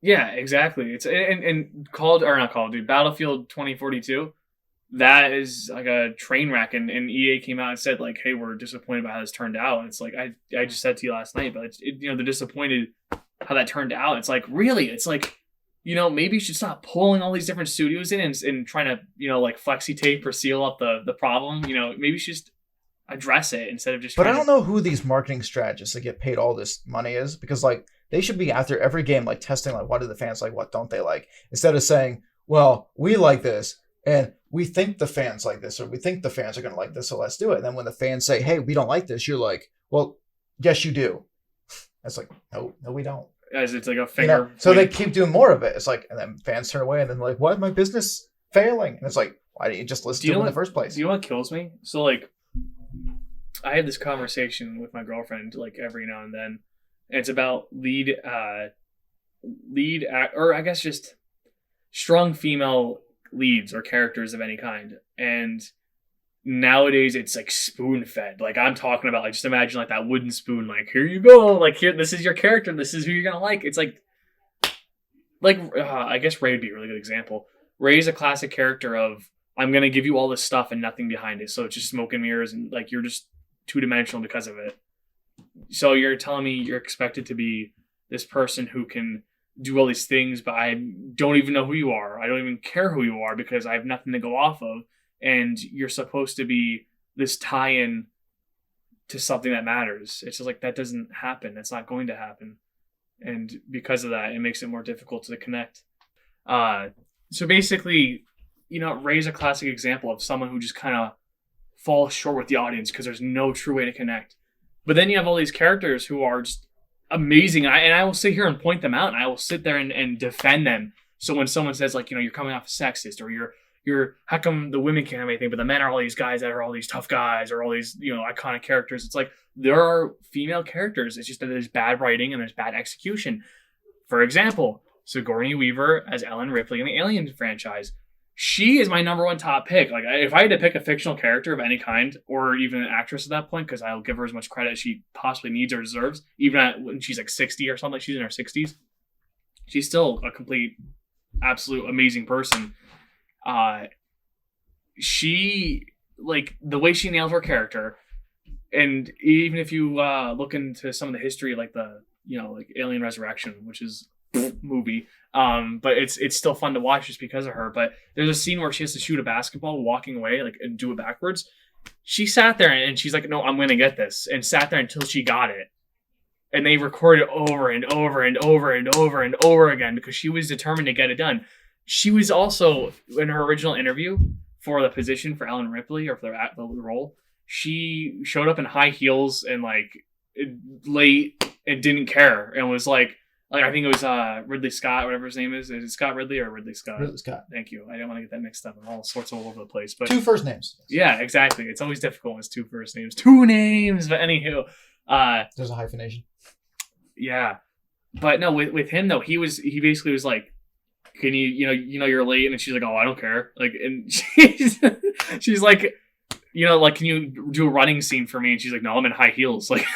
[SPEAKER 2] Yeah, exactly. It's and not Call of Duty, Battlefield 2042. That is like a train wreck, and EA came out and said like, "Hey, we're disappointed about how this turned out." And it's like I just said to you last night, but they're disappointed how that turned out. It's like, really, it's like, maybe you should stop pulling all these different studios in and trying to like flexi tape or seal up the problem. Maybe you should just address it instead of just.
[SPEAKER 1] But I don't know who these marketing strategists that get paid all this money is, because like they should be after every game like testing like what do the fans like, what don't they like, instead of saying, well, we like this and we think the fans like this, or we think the fans are going to like this, so let's do it. And then when the fans say, hey, we don't like this, you're like, well, yes, you do. It's like, no, we don't.
[SPEAKER 2] As it's like a finger.
[SPEAKER 1] So they keep doing more of it. It's like, and then fans turn away, and then like, why is my business failing? And it's like, why didn't you just listen to them in the first place?
[SPEAKER 2] Do you know what kills me? So like, I had this conversation with my girlfriend like every now and then, and it's about lead or I guess just strong female leads or characters of any kind. And nowadays it's like spoon fed. Like I'm talking about, like, just imagine like that wooden spoon, like, here you go, like, here, this is your character, this is who you're gonna like. It's like I guess Ray would be a really good example. Ray's a classic character of, I'm gonna give you all this stuff and nothing behind it, so it's just smoke and mirrors, and like you're just two-dimensional because of it. So you're telling me you're expected to be this person who can do all these things, but I don't even know who you are. I don't even care who you are because I have nothing to go off of. And you're supposed to be this tie-in to something that matters. It's just like, that doesn't happen. That's not going to happen. And because of that, it makes it more difficult to connect. So basically, Ray's a classic example of someone who just kind of falls short with the audience because there's no true way to connect. But then you have all these characters who are just amazing. And I will sit here and point them out, and I will sit there and defend them. So when someone says, like, you're coming off as sexist, or you're how come the women can't have anything, but the men are all these guys that are all these tough guys, or all these, iconic characters. It's like, there are female characters. It's just that there's bad writing and there's bad execution. For example, Sigourney Weaver as Ellen Ripley in the Alien franchise. She is my number one top pick. Like, if I had to pick a fictional character of any kind, or even an actress at that point, because I'll give her as much credit as she possibly needs or deserves, even when she's like 60 or something, she's in her 60s. She's still a complete, absolute amazing person. She, like, the way she nailed her character, and even if you look into some of the history, like like Alien Resurrection, which is movie, but it's still fun to watch just because of her. But there's a scene where she has to shoot a basketball walking away, like, and do it backwards. She sat there and she's like, no, I'm gonna get this, and sat there until she got it. And they recorded over and over and over and over and over again because she was determined to get it done. She was also, in her original interview for the position for Ellen Ripley, or for the role, she showed up in high heels and, like, late, and didn't care, and was like I think it was Ridley Scott, whatever his name is. Is it Scott Ridley or Ridley Scott?
[SPEAKER 1] Ridley Scott.
[SPEAKER 2] Thank you. I didn't want to get that mixed up. I'm all sorts all over the place. But
[SPEAKER 1] 2 first names.
[SPEAKER 2] Yeah, exactly. It's always difficult when it's 2 first names. 2 names. But anywho.
[SPEAKER 1] There's a hyphenation.
[SPEAKER 2] Yeah. But no, with him though, he basically was like, can you're late, and she's like, oh, I don't care. Like, and she's like, like, can you do a running scene for me? And she's like, no, I'm in high heels. Like,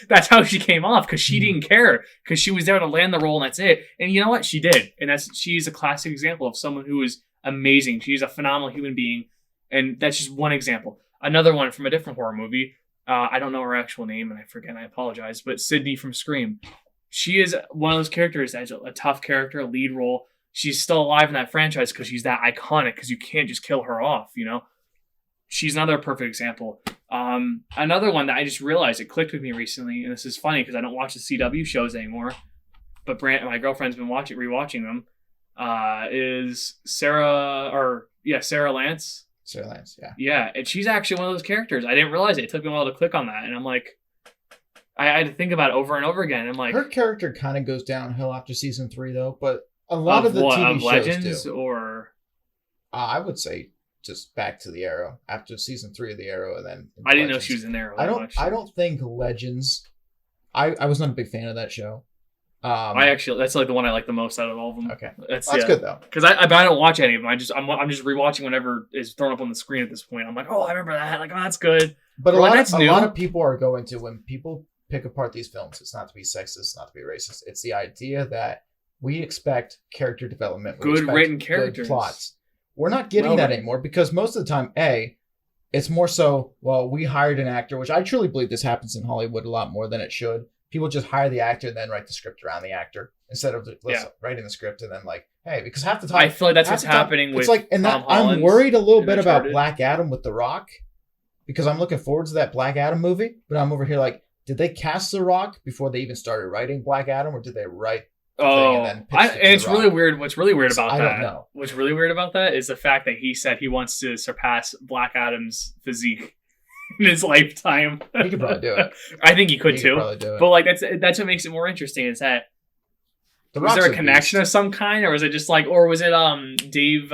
[SPEAKER 2] that's how she came off, because she didn't care, because she was there to land the role, and that's it. And you know what? She did. And she's a classic example of someone who is amazing. She's a phenomenal human being. And that's just one example. Another one from a different horror movie. I don't know her actual name, and I forget, and I apologize, but Sydney from Scream. She is one of those characters that's a tough character, a lead role. She's still alive in that franchise because she's that iconic, because you can't just kill her off, She's another perfect example. Another one that I just realized, it clicked with me recently, and this is funny because I don't watch the CW shows anymore, but my girlfriend's been rewatching them, is Sarah Lance.
[SPEAKER 1] Sarah Lance, yeah.
[SPEAKER 2] Yeah, and she's actually one of those characters. I didn't realize it. It took me a while to click on that, and I'm like, I had to think about it over and over again. I'm like,
[SPEAKER 1] her character kind of goes downhill after season 3, though, but a lot of the TV shows
[SPEAKER 2] Legends
[SPEAKER 1] do.
[SPEAKER 2] Or
[SPEAKER 1] I would say just back to the Arrow after season 3 of the Arrow, and then
[SPEAKER 2] I didn't know she was in there.
[SPEAKER 1] I don't think Legends. I was not a big fan of that show.
[SPEAKER 2] That's like the one I like the most out of all of them.
[SPEAKER 1] Okay, that's good though.
[SPEAKER 2] Because I don't watch any of them. I'm just rewatching whenever is thrown up on the screen at this point. I'm like, oh, I remember that. Like, oh, that's good.
[SPEAKER 1] But a lot of people are going to, when people pick apart these films, it's not to be sexist, it's not to be racist. It's the idea that we expect character development,
[SPEAKER 2] good written characters,
[SPEAKER 1] good plots. We're not getting that anymore, because most of the time, it's more so, well, we hired an actor, which I truly believe this happens in Hollywood a lot more than it should. People just hire the actor and then write the script around the actor instead of writing the script and then, like, hey, because half the time
[SPEAKER 2] I feel like that's what's happening with Tom Holland.
[SPEAKER 1] I'm worried a little bit
[SPEAKER 2] Uncharted.
[SPEAKER 1] about Black Adam with The Rock, because I'm looking forward to that Black Adam movie, but I'm over here like, did they cast The Rock before they even started writing Black Adam, or did they write?
[SPEAKER 2] It's really weird. What's really weird about
[SPEAKER 1] I don't know.
[SPEAKER 2] What's really weird about that is the fact that he said he wants to surpass Black Adam's physique in his lifetime.
[SPEAKER 1] He could probably do it.
[SPEAKER 2] I think he could too.
[SPEAKER 1] Probably do it.
[SPEAKER 2] But like that's what makes it more interesting. Is that was there a connection of some kind, or was it just like, or was it Dave?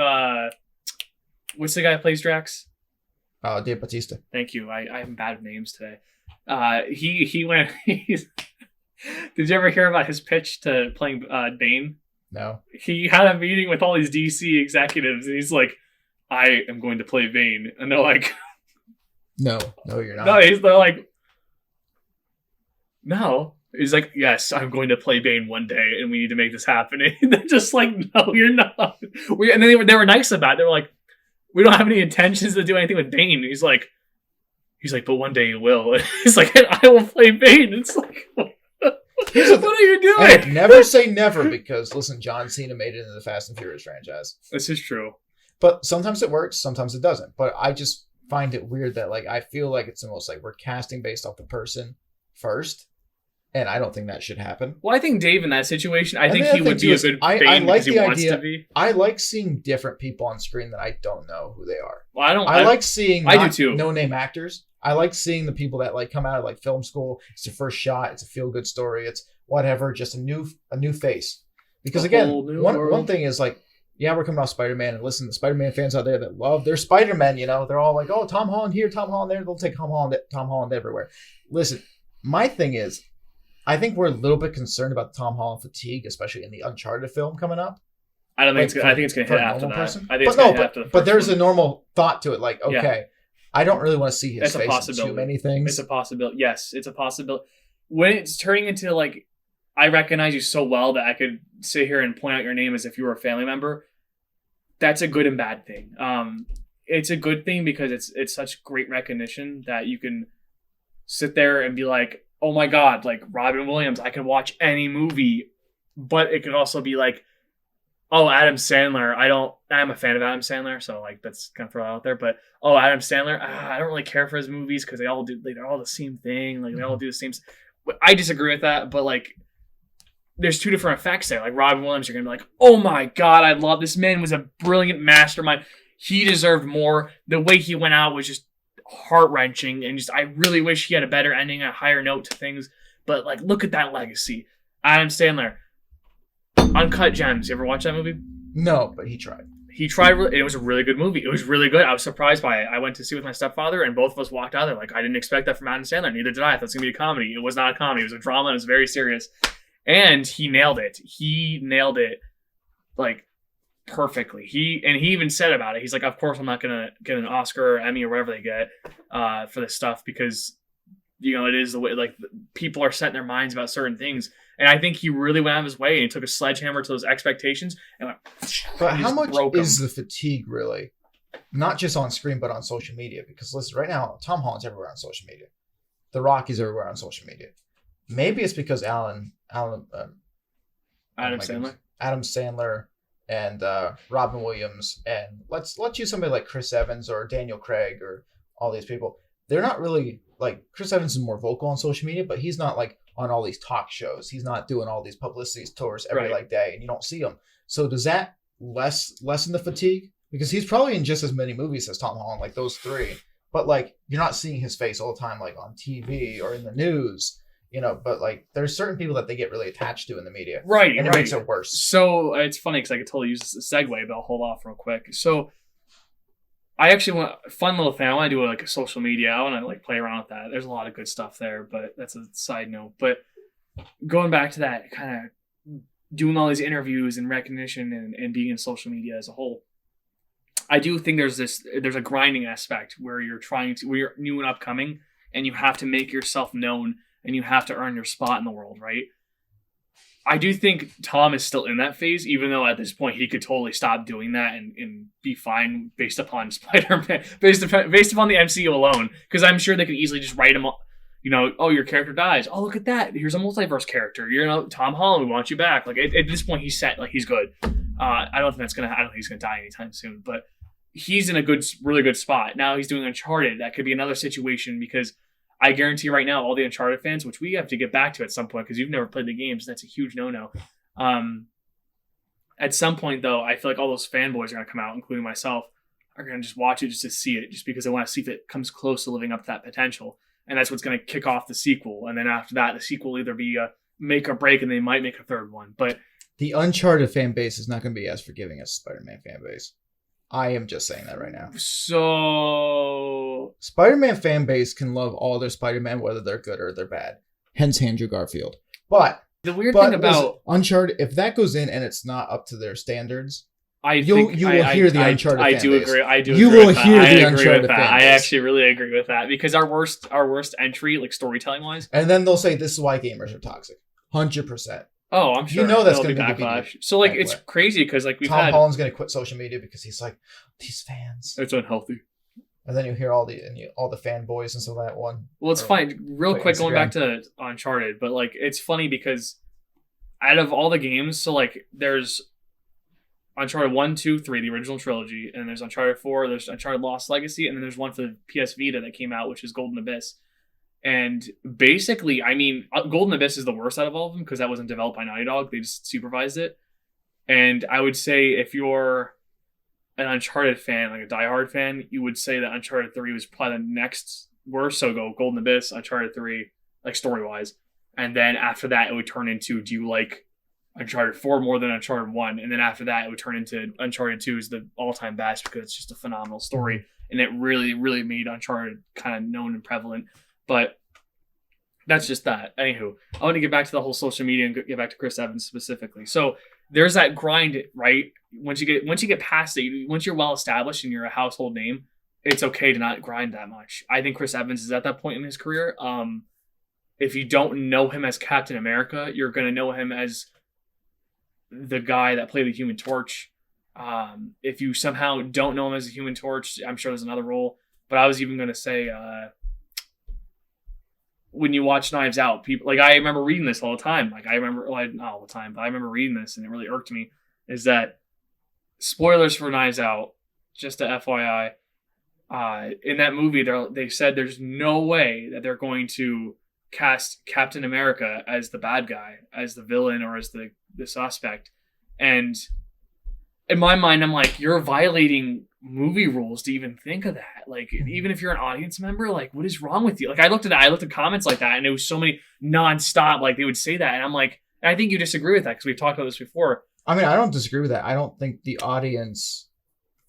[SPEAKER 2] What's the guy that plays Drax?
[SPEAKER 1] Dave Bautista.
[SPEAKER 2] Thank you. I'm bad with names today. He went. Did you ever hear about his pitch to playing Bane?
[SPEAKER 1] No.
[SPEAKER 2] He had a meeting with all these DC executives, and he's like, I am going to play Bane. And they're like,
[SPEAKER 1] No, you're not.
[SPEAKER 2] No, they're like, no. He's like, yes, I'm going to play Bane one day, and we need to make this happen. And they're just like, no, you're not. And then they were nice about it. They were like, we don't have any intentions to do anything with Bane. And he's like, but one day you will. And he's like, I will play Bane. It's like, what are you doing?
[SPEAKER 1] Hey, never say never, because listen, John Cena made it into the Fast and Furious franchise.
[SPEAKER 2] This is true.
[SPEAKER 1] But sometimes it works, sometimes it doesn't. But I just find it weird that, like, I feel like it's almost like we're casting based off the person first, and I don't think that should happen.
[SPEAKER 2] Well, I think Dave in that situation, I think he would be a good Bane
[SPEAKER 1] I like
[SPEAKER 2] because he
[SPEAKER 1] the
[SPEAKER 2] wants
[SPEAKER 1] idea.
[SPEAKER 2] to be.
[SPEAKER 1] I like seeing different people on screen that I don't know who they are.
[SPEAKER 2] Well,
[SPEAKER 1] I like seeing
[SPEAKER 2] I do too.
[SPEAKER 1] no-name actors. I like seeing the people that like come out of like film school. It's their first shot. It's a feel good story. It's whatever, just a new face. Because again, one thing is like, yeah, we're coming off Spider-Man, and listen, the Spider-Man fans out there that love their Spider-Man, they're all like, oh, Tom Holland here, Tom Holland there. They'll take Tom Holland everywhere. Listen, my thing is, I think we're a little bit concerned about Tom Holland fatigue, especially in the Uncharted film coming up.
[SPEAKER 2] I don't think I think it's going to hit after that. I think it's going to hit after the
[SPEAKER 1] but there's a normal thought to it. Like, okay,
[SPEAKER 2] yeah.
[SPEAKER 1] I don't really want to see his face in too many things.
[SPEAKER 2] It's a possibility. Yes, it's a possibility. When it's turning into like, I recognize you so well that I could sit here and point out your name as if you were a family member. That's a good and bad thing. It's a good thing because it's such great recognition that you can sit there and be like, oh my God, like Robin Williams, I can watch any movie. But it could also be like, oh, Adam Sandler, I'm a fan of Adam Sandler, so like that's kind of throw out there. But oh, Adam Sandler, I don't really care for his movies because they're all the same thing. Like they all do the same. I disagree with that, but like there's two different effects there. Like Robin Williams, you're gonna be like, oh my God, I love this man, was a brilliant mastermind. He deserved more. The way he went out was just heart-wrenching, and just I really wish he had a better ending, a higher note to things. But like, look at that legacy. Adam Sandler, Uncut Gems. You ever watch that movie?
[SPEAKER 1] No, but he tried.
[SPEAKER 2] It was a really good movie. It was really good. I was surprised by it. I went to see it with my stepfather, and both of us walked out there like, I didn't expect that from Adam Sandler. Neither did I. I thought it was going to be a comedy. It was not a comedy. It was a drama, and it was very serious. And he nailed it. He nailed it like perfectly. He even said about it. He's like, of course I'm not going to get an Oscar or Emmy or whatever they get for this stuff because, it is the way, like, people are setting their minds about certain things. And I think he really went out of his way and he took a sledgehammer to those expectations and went.
[SPEAKER 1] But how much is the fatigue really? Not just on screen, but on social media. Because listen, right now, Tom Holland's everywhere on social media. The Rock is everywhere on social media. Maybe it's because Adam Sandler and Robin Williams, and let's use somebody like Chris Evans or Daniel Craig or all these people. They're not really like, Chris Evans is more vocal on social media, but he's not like on all these talk shows. He's not doing all these publicity tours every like day, and you don't see him. So does that lessen the fatigue? Because he's probably in just as many movies as Tom Holland, like those three. But like, you're not seeing his face all the time, like on TV or in the news. But like there's certain people that they get really attached to in the media.
[SPEAKER 2] Right.
[SPEAKER 1] And it makes it worse.
[SPEAKER 2] So it's funny because I could totally use this as a segue, but I'll hold off real quick. So I actually want a fun little thing. I want to do like a social media. I want to like play around with that. There's a lot of good stuff there, but that's a side note. But going back to that, kind of doing all these interviews and recognition and being in social media as a whole, I do think there's a grinding aspect where you're new and upcoming and you have to make yourself known and you have to earn your spot in the world, right? I do think Tom is still in that phase, even though at this point he could totally stop doing that and be fine based upon Spider-Man, based upon the MCU alone. Because I'm sure they could easily just write him, oh, your character dies. Oh, look at that. Here's a multiverse character. Tom Holland, we want you back. Like at this point, he's set. Like he's good. I don't think he's gonna die anytime soon. But he's in a really good spot. Now he's doing Uncharted. That could be another situation because I guarantee right now, all the Uncharted fans, which we have to get back to at some point because you've never played the games, that's a huge no-no. At some point, though, I feel like all those fanboys are going to come out, including myself, are going to just watch it just to see it, just because they want to see if it comes close to living up to that potential. And that's what's going to kick off the sequel. And then after that, the sequel will either be a make or break, and they might make a third one. But
[SPEAKER 1] the Uncharted fan base is not going to be as forgiving as Spider-Man fan base. I am just saying that right now.
[SPEAKER 2] So
[SPEAKER 1] Spider-Man fan base can love all their Spider-Man, whether they're good or they're bad. Hence Andrew Garfield. But
[SPEAKER 2] the weird thing about
[SPEAKER 1] Uncharted, if that goes in and it's not up to their standards,
[SPEAKER 2] you will
[SPEAKER 1] hear the Uncharted fan base.
[SPEAKER 2] I do.
[SPEAKER 1] You will hear the Uncharted fan base.
[SPEAKER 2] I actually really agree with that because our worst entry, like storytelling wise,
[SPEAKER 1] and then they'll say this is why gamers are toxic. 100%.
[SPEAKER 2] Oh, I'm sure.
[SPEAKER 1] That's going to be
[SPEAKER 2] backlash. So like, it's crazy because like
[SPEAKER 1] Tom Holland's going to quit social media because he's like, these fans.
[SPEAKER 2] It's unhealthy.
[SPEAKER 1] And then you hear all the fanboys and so that one.
[SPEAKER 2] Well, it's fine. Real quick, going back to Uncharted, but like it's funny because out of all the games, so like there's Uncharted 1, 2, 3, the original trilogy, and there's Uncharted 4, there's Uncharted Lost Legacy, and then there's one for the PS Vita that came out, which is Golden Abyss. And basically, I mean, Golden Abyss is the worst out of all of them because that wasn't developed by Naughty Dog. They just supervised it. And I would say if you're an Uncharted fan, like a diehard fan, you would say that Uncharted 3 was probably the next worse. So go Golden Abyss, Uncharted 3, like story wise, and then after that it would turn into, do you like Uncharted 4 more than Uncharted 1? And then after that it would turn into Uncharted 2 is the all-time best because it's just a phenomenal story, and it really, really made Uncharted kind of known and prevalent. But that's just that. Anywho, I want to get back to the whole social media and get back to Chris Evans specifically. So there's that grind, right? Once you get past it, once you're well established and you're a household name, it's okay to not grind that much. I think Chris Evans is at that point in his career. If you don't know him as Captain America, you're going to know him as the guy that played the Human Torch. If you somehow don't know him as a Human Torch, I'm sure there's another role. But I was even going to say, when you watch Knives Out, people, like, I remember reading this all the time. Like, I remember, like, not all the time, but I remember reading this and it really irked me. Is that spoilers for Knives Out? Just a FYI. In that movie, they said there's no way that they're going to cast Captain America as the bad guy, as the villain, or as the suspect. And in my mind, I'm like, you're violating movie rules to even think of that. Like, even if you're an audience member, like, what is wrong with you? Like, I looked at comments like that, and it was so many nonstop, like, they would say that, and I'm like, and I think you disagree with that because we've talked about this before.
[SPEAKER 1] I mean, I don't disagree with that. I don't think the audience,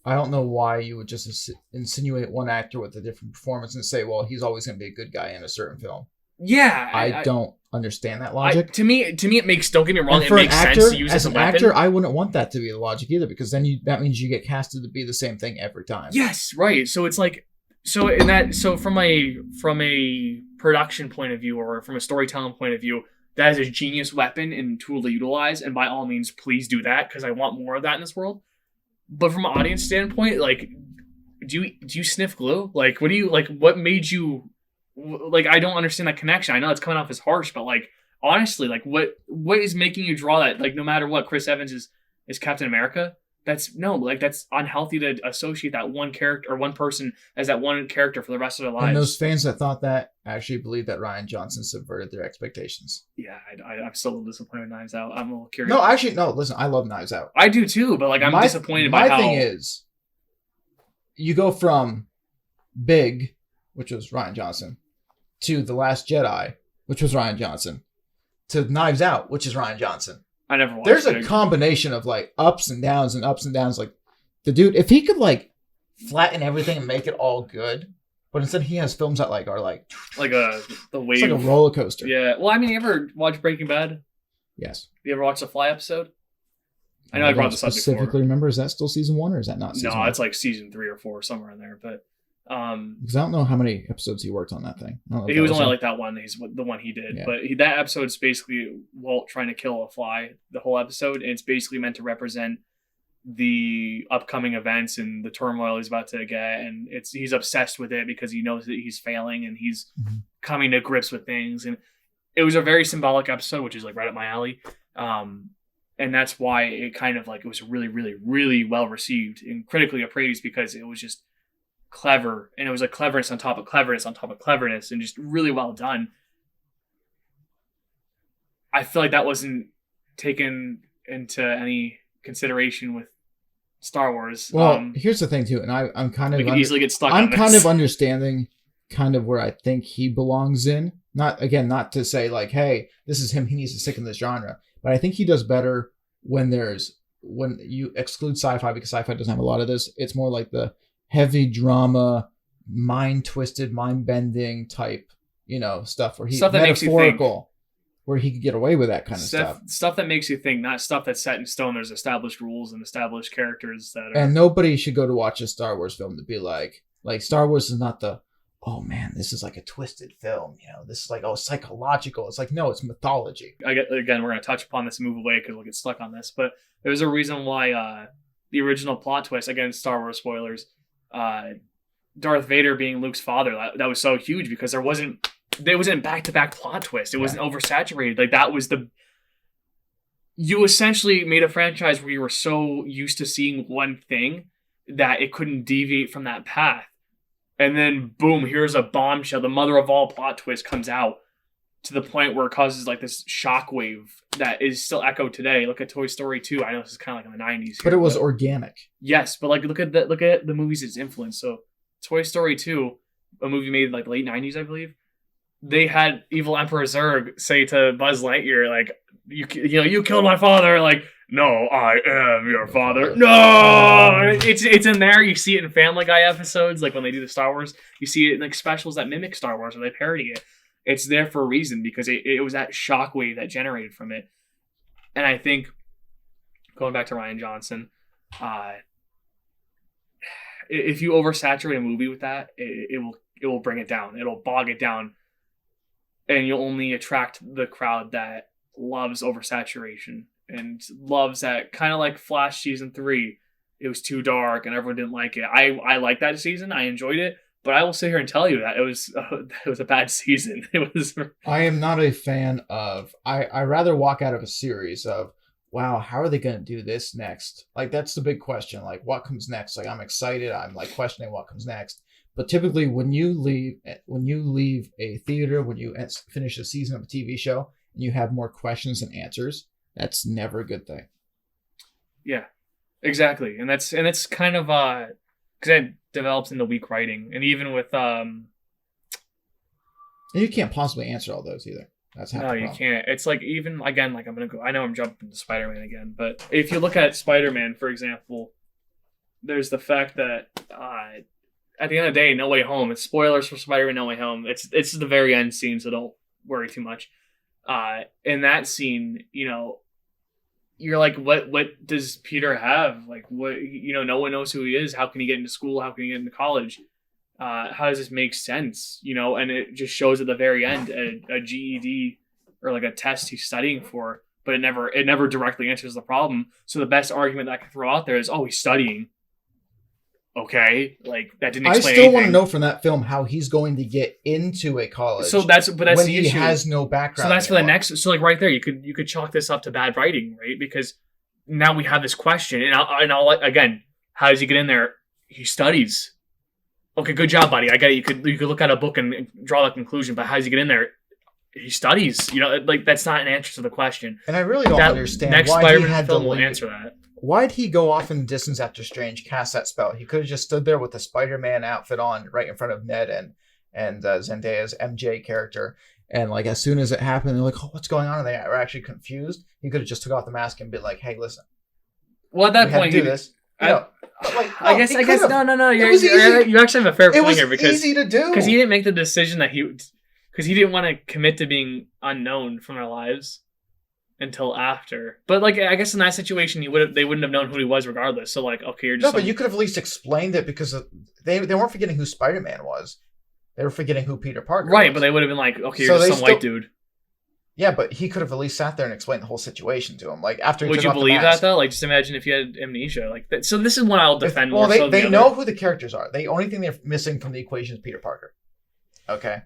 [SPEAKER 1] I don't know why you would just insinuate one actor with a different performance and say, well, he's always going to be a good guy in a certain film.
[SPEAKER 2] Yeah.
[SPEAKER 1] I don't understand that logic.
[SPEAKER 2] To me, it makes, don't get me wrong,
[SPEAKER 1] and
[SPEAKER 2] it makes sense to use
[SPEAKER 1] as
[SPEAKER 2] a
[SPEAKER 1] an
[SPEAKER 2] weapon.
[SPEAKER 1] actor, I wouldn't want that to be the logic either, because then that means you get casted to be the same thing every time.
[SPEAKER 2] Yes, right. So it's like, so from a production point of view, or from a storytelling point of view, that is a genius weapon and tool to utilize, and by all means, please do that, because I want more of that in this world. But from an audience standpoint, like, do you sniff glue? Like, what made you, like, I don't understand that connection. I know it's coming off as harsh, but, like, honestly, like, what is making you draw that? Like, no matter what, Chris Evans is Captain America. That's unhealthy to associate that one character or one person as that one character for the rest of their lives.
[SPEAKER 1] And those fans that thought that actually believe that Rian Johnson subverted their expectations.
[SPEAKER 2] Yeah, I'm still a little disappointed with Knives Out. I'm a little curious.
[SPEAKER 1] No, actually, no. Listen, I love Knives Out.
[SPEAKER 2] I do too, but, like, I'm disappointed by how.
[SPEAKER 1] My thing is, you go from Big, which was Rian Johnson, to The Last Jedi, which was Rian Johnson, to Knives Out, which is Rian Johnson.
[SPEAKER 2] I never watched
[SPEAKER 1] There's
[SPEAKER 2] Big.
[SPEAKER 1] a combination of, like, ups and downs. Like, the dude, if he could, like, flatten everything and make it all good, but instead he has films that, like, are like
[SPEAKER 2] the wave.
[SPEAKER 1] It's like a roller coaster.
[SPEAKER 2] Yeah. Well, I mean, you ever watch Breaking Bad?
[SPEAKER 1] Yes.
[SPEAKER 2] You ever watch the Fly episode? I know I brought this up before.
[SPEAKER 1] Specifically, remember, is that still season 1 or is that not season 1?
[SPEAKER 2] No, it's like season 3 or 4, somewhere in there. But
[SPEAKER 1] because I don't know how many episodes he worked on that thing.
[SPEAKER 2] He was only like that one. He's the one he did.
[SPEAKER 1] Yeah.
[SPEAKER 2] But that episode is basically Walt trying to kill a fly. The whole episode, and it's basically meant to represent the upcoming events and the turmoil he's about to get. And he's obsessed with it because he knows that he's failing and he's coming to grips with things. And it was a very symbolic episode, which is, like, right up my alley. And that's why it kind of, like, it was really, really, really well received and critically appraised, because it was just clever, and it was like cleverness on top of cleverness on top of cleverness, and just really well done. I feel like that wasn't taken into any consideration with Star Wars.
[SPEAKER 1] Well, here's the thing too, and I'm kind of
[SPEAKER 2] we could easily get stuck.
[SPEAKER 1] I'm
[SPEAKER 2] on this.
[SPEAKER 1] kind of understanding kind of where I think he belongs in. Not to say, like, hey, this is him, he needs to stick in this genre, but I think he does better when you exclude sci-fi, because sci-fi doesn't have a lot of this. It's more like the heavy drama, mind-twisted, mind-bending type, stuff where
[SPEAKER 2] stuff that
[SPEAKER 1] metaphorical, where he could get away with that kind of stuff.
[SPEAKER 2] Stuff that makes you think, not stuff that's set in stone. There's established rules and established characters that are...
[SPEAKER 1] And nobody should go to watch a Star Wars film to be like Star Wars is not the, oh man, this is like a twisted film. This is like, oh, psychological. It's like, no, it's mythology.
[SPEAKER 2] Again, we're going to touch upon this and move away because we'll get stuck on this. But there's a reason why the original plot twist, again, Star Wars spoilers, Darth Vader being Luke's father, that was so huge because there wasn't back-to-back plot twist. It wasn't oversaturated. Like, that was you essentially made a franchise where you were so used to seeing one thing that it couldn't deviate from that path. And then, boom, here's a bombshell. The mother of all plot twists comes out to the point where it causes, like, this shockwave that is still echoed today. Look at Toy Story 2. I know this is kind of like in the 90s.
[SPEAKER 1] But it was organic.
[SPEAKER 2] Yes, but, like, look at the movies it's influenced. So Toy Story 2 a movie made like late 90s, I believe. They had evil Emperor Zurg say to Buzz Lightyear, like, you killed my father. Like, no, I am your father. No, it's in there. You see it in Family Guy episodes, like when they do the Star Wars. You see it in like specials that mimic Star Wars or they parody it. It's there for a reason because it was that shockwave that generated from it. And I think going back to Rian Johnson, if you oversaturate a movie with that, it will bring it down. It'll bog it down, and you'll only attract the crowd that loves oversaturation and loves that, kind of like Flash season 3. It was too dark and everyone didn't like it. I liked that season. I enjoyed it, but I will sit here and tell you that it was a bad season. It was.
[SPEAKER 1] I am not a fan of. I rather walk out of a series of, wow, how are they going to do this next? Like, that's the big question. Like, what comes next? Like, I'm excited. I'm like questioning what comes next. But typically, when you leave a theater, when you finish a season of a TV show, and you have more questions than answers, that's never a good thing.
[SPEAKER 2] Yeah, exactly, and that's kind of because it develops into weak writing, and even with
[SPEAKER 1] And you can't possibly answer all those either. That's half the problem.
[SPEAKER 2] You can't. It's like, even again, like I know I'm jumping to Spider-Man again, but if you look at Spider-Man, for example, there's the fact that at the end of the day, No Way Home. It's spoilers for Spider-Man No Way Home. It's the very end scene, so don't worry too much. In that scene, you're like, what does Peter have? Like, what, no one knows who he is. How can he get into school? How can he get into college? How does this make sense? And it just shows at the very end a GED or like a test he's studying for, but it never directly answers the problem. So the best argument that I can throw out there is, oh, he's studying. Okay, like that didn't explain anything.
[SPEAKER 1] Want to know from that film how he's going to get into a college.
[SPEAKER 2] So that's when
[SPEAKER 1] the
[SPEAKER 2] he
[SPEAKER 1] issue. Has no background.
[SPEAKER 2] So that's for the next. So like right there, you could chalk this up to bad writing, right? Because now we have this question, and I'll again, how does he get in there? He studies. Okay, good job, buddy. I get it. You could look at a book and draw that conclusion, but how does he get in there? He studies. Like that's not an answer to the question.
[SPEAKER 1] And I really don't understand
[SPEAKER 2] next
[SPEAKER 1] why
[SPEAKER 2] Spider-Man
[SPEAKER 1] he had
[SPEAKER 2] film
[SPEAKER 1] to
[SPEAKER 2] will answer that.
[SPEAKER 1] Why'd he go off in the distance after Strange cast that spell? He could have just stood there with the Spider-Man outfit on right in front of Ned and Zendaya's MJ character. And like as soon as it happened, they're like, oh, what's going on? And they were actually confused. He could have just took off the mask and been like, hey, listen.
[SPEAKER 2] Well, at that point,
[SPEAKER 1] do this.
[SPEAKER 2] I guess no. You actually have a fair point here because
[SPEAKER 1] easy to do
[SPEAKER 2] because he didn't make the decision because he didn't want to commit to being unknown from their lives until after. But like, I guess in that situation, they wouldn't have known who he was regardless. So like, okay, you're just
[SPEAKER 1] but you could have at least explained it because they weren't forgetting who Spider-Man was. They were forgetting who Peter Parker was.
[SPEAKER 2] Right, but they would have been like, okay, you're just some white dude.
[SPEAKER 1] Yeah, but he could have at least sat there and explained the whole situation to him. Like after,
[SPEAKER 2] would you believe that though? Like, just imagine if you had amnesia. Like that. So this is one I'll defend. Well,
[SPEAKER 1] they know who the characters are. The only thing they're missing from the equation is Peter Parker. Okay.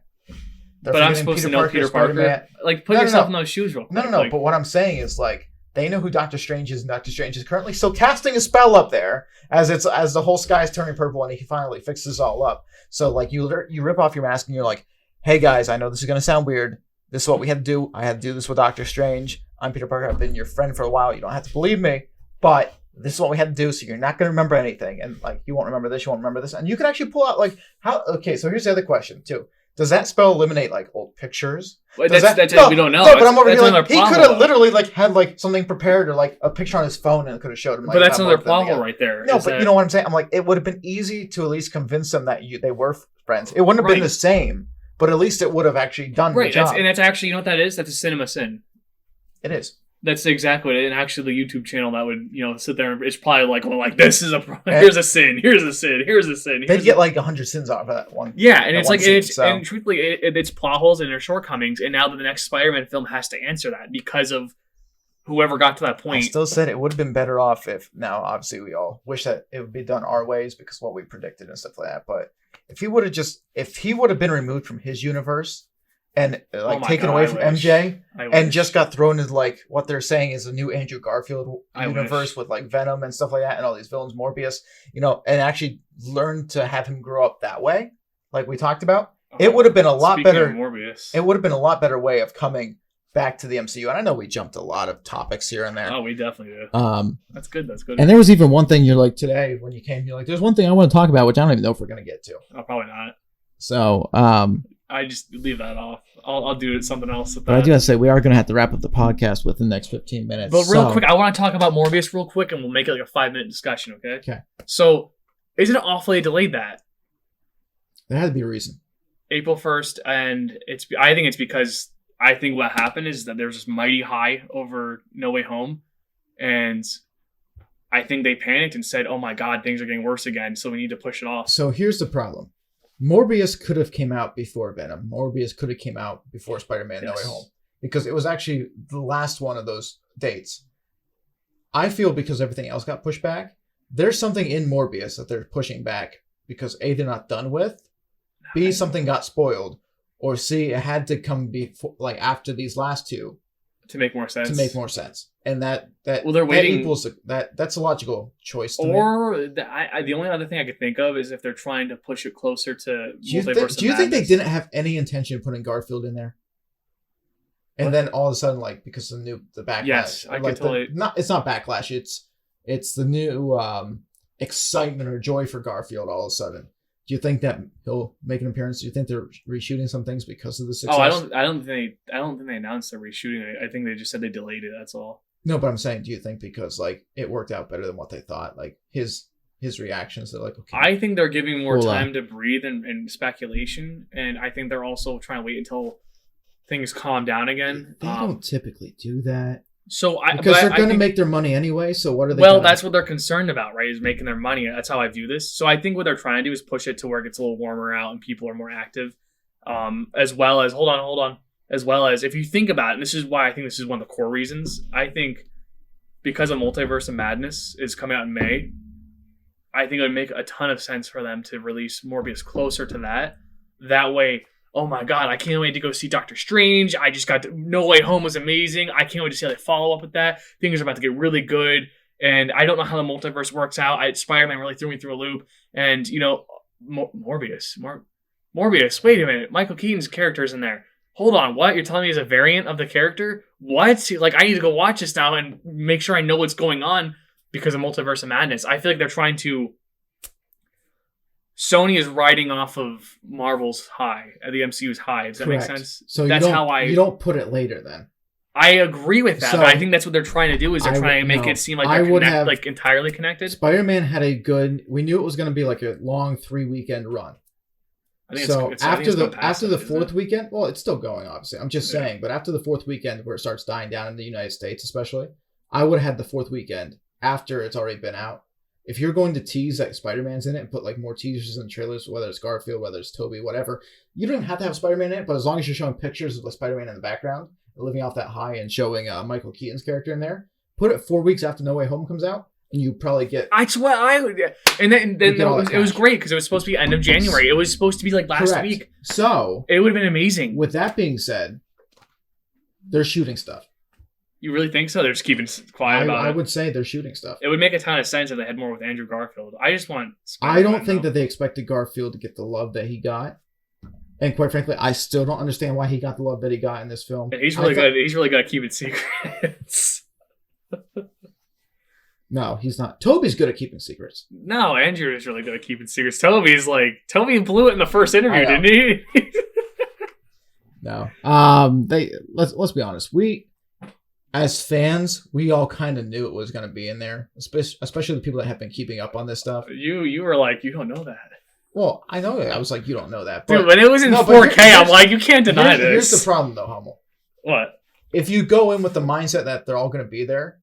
[SPEAKER 2] But I'm supposed to know Peter Parker. Like, put yourself in those shoes real quick.
[SPEAKER 1] No. But what I'm saying is, like, they know who Doctor Strange is, and Doctor Strange is currently still casting a spell up there as the whole sky is turning purple, and he finally fixes it all up. So, like, you rip off your mask, and you're like, hey, guys, I know this is going to sound weird. This is what we had to do. I had to do this with Doctor Strange. I'm Peter Parker. I've been your friend for a while. You don't have to believe me, but this is what we had to do, so you're not going to remember anything. And, like, you won't remember this, you won't remember this. And you can actually pull out, like, how... Okay, so here's the other question, too. Does that spell eliminate like old pictures?
[SPEAKER 2] Well, we don't know.
[SPEAKER 1] No, but I'm over here like, he could have literally like had like something prepared or like a picture on his phone and could have showed him. Like,
[SPEAKER 2] but that's another plot hole right there.
[SPEAKER 1] No, but you know what I'm saying? I'm like, it would have been easy to at least convince them that they were friends. It wouldn't have been the same, but at least it would have actually done the job.
[SPEAKER 2] And that's actually, you know what that is? That's a cinema sin.
[SPEAKER 1] It is.
[SPEAKER 2] That's exactly what it is. And actually the YouTube channel that would, sit there and it's probably like, well, like this is here's a sin, here's a sin, here's a sin.
[SPEAKER 1] They'd get like 100 sins out of that one.
[SPEAKER 2] Yeah, and it's like, and truthfully, it's plot holes and their shortcomings. And now the next Spider-Man film has to answer that because of whoever got to that point.
[SPEAKER 1] I still said it would have been better off if, now obviously we all wish that it would be done our ways because what we predicted and stuff like that. But if he would have been removed from his universe, and like taken away from MJ and just got thrown into like what they're saying is a new Andrew Garfield universe with like Venom and stuff like that and all these villains, Morbius, and actually learn to have him grow up that way, like we talked about. It would have been a lot better.
[SPEAKER 2] Morbius.
[SPEAKER 1] It would have been a lot better way of coming back to the MCU. And I know we jumped a lot of topics here and there.
[SPEAKER 2] Oh, we definitely did. That's good.
[SPEAKER 1] And there was even one thing you're like today when you came, you're like, there's one thing I want to talk about, which I don't even know if we're going to get to.
[SPEAKER 2] Oh, probably not.
[SPEAKER 3] So,
[SPEAKER 2] I just leave that off. I'll do something else with that.
[SPEAKER 3] but I do have to say, we are going to have to wrap up the podcast within the next 15 minutes.
[SPEAKER 2] But real quick, I want to talk about Morbius real quick, and we'll make it like a 5-minute discussion, okay?
[SPEAKER 3] Okay.
[SPEAKER 2] So, isn't it awful they delayed that?
[SPEAKER 3] There had to be a reason.
[SPEAKER 2] April 1st, and I think it's because I think what happened is that there was this mighty high over No Way Home, and I think they panicked and said, oh my god, things are getting worse again, so we need to push it off.
[SPEAKER 1] So here's the problem. Morbius could have came out before Venom. Morbius could have came out before Spider-Man No Way Home. Because it was actually the last one of those dates. I feel because everything else got pushed back, there's something in Morbius that they're pushing back because A, they're not done with, B, something got spoiled, or C, it had to come before, like after these last two.
[SPEAKER 2] To make more sense.
[SPEAKER 1] And that
[SPEAKER 2] well, they're waiting.
[SPEAKER 1] That's a logical choice to
[SPEAKER 2] or make. The only other thing I could think of is if they're trying to push it closer to Multiverse.
[SPEAKER 1] Do you think they didn't have any intention of putting Garfield in there? And then all of a sudden, like because of the backlash.
[SPEAKER 2] Yes, I
[SPEAKER 1] like
[SPEAKER 2] can totally.
[SPEAKER 1] It's not backlash. It's the new excitement or joy for Garfield. All of a sudden, do you think that he'll make an appearance? Do you think they're reshooting some things because of the success?
[SPEAKER 2] Oh, I don't think they announced they're reshooting it. I think they just said they delayed it. That's all.
[SPEAKER 1] No, but I'm saying, do you think because like it worked out better than what they thought? Like his reactions, they're like, okay.
[SPEAKER 2] I think they're giving more time to breathe and speculation, and I think they're also trying to wait until things calm down again.
[SPEAKER 1] They don't typically do that.
[SPEAKER 2] Because
[SPEAKER 1] they're going to make their money anyway. So what are they?
[SPEAKER 2] Well, that's what they're concerned about, right? Is making their money. That's how I view this. So I think what they're trying to do is push it to where it gets a little warmer out and people are more active. As well as hold on. As well as if you think about it, and this is why I think this is one of the core reasons. I think because of Multiverse of Madness is coming out in May, I think it would make a ton of sense for them to release Morbius closer to that. That way. Oh my god, I can't wait to go see Doctor Strange. I just got No Way Home was amazing. I can't wait to see how they follow up with that. Things are about to get really good. And I don't know how the multiverse works out. Spider-Man really threw me through a loop. And, you know, Morbius. Wait a minute. Michael Keaton's character's in there. Hold on, what? You're telling me he's a variant of the character? What? Like, I need to go watch this now and make sure I know what's going on because of Multiverse of Madness. I feel like they're trying to... Sony is riding off of Marvel's high, the MCU's high. Does that make sense?
[SPEAKER 1] So
[SPEAKER 2] that's how
[SPEAKER 1] you don't put it later then.
[SPEAKER 2] I agree with that,
[SPEAKER 1] So,
[SPEAKER 2] but I think that's what they're trying to do is they're trying to make it seem like they're like entirely connected.
[SPEAKER 1] Spider-Man had we knew it was going to be like a long 3-weekend run.
[SPEAKER 2] I think
[SPEAKER 1] so after the fourth weekend, well, it's still going, obviously. I'm just saying, but after the fourth weekend where it starts dying down in the United States, especially, I would have had the fourth weekend after it's already been out. If you're going to tease that Spider-Man's in it and put like more teasers and trailers, whether it's Garfield, whether it's Tobey, whatever, you don't have to have Spider-Man in it, but as long as you're showing pictures of the Spider-Man in the background, living off that high and showing Michael Keaton's character in there, put it 4 weeks after No Way Home comes out, and you probably get...
[SPEAKER 2] That's what I would... And then it was great because it was supposed to be end of January. It was supposed to be like last week.
[SPEAKER 1] So...
[SPEAKER 2] It would have been amazing.
[SPEAKER 1] With that being said, they're shooting stuff.
[SPEAKER 2] You really think so? They're just keeping quiet about it?
[SPEAKER 1] I would say they're shooting stuff.
[SPEAKER 2] It would make a ton of sense if they had more with Andrew Garfield. I just want
[SPEAKER 1] Spider-Man, I don't think that they expected Garfield to get the love that he got. And quite frankly, I still don't understand why he got the love that he got in this film.
[SPEAKER 2] And he's really good. He's really good at keeping secrets.
[SPEAKER 1] No, he's not. Tobey's good at keeping secrets.
[SPEAKER 2] No, Andrew is really good at keeping secrets. Tobey blew it in the first interview, didn't he?
[SPEAKER 1] No. Let's be honest. We, as fans, we all kind of knew it was going to be in there, especially the people that have been keeping up on this stuff.
[SPEAKER 2] You were like, you don't know that.
[SPEAKER 1] Well, I know it. I was like, you don't know that. But,
[SPEAKER 2] dude, when it was in 4K, I'm like, you can't deny this.
[SPEAKER 1] Here's the problem, though, Hummel.
[SPEAKER 2] What?
[SPEAKER 1] If you go in with the mindset that they're all going to be there,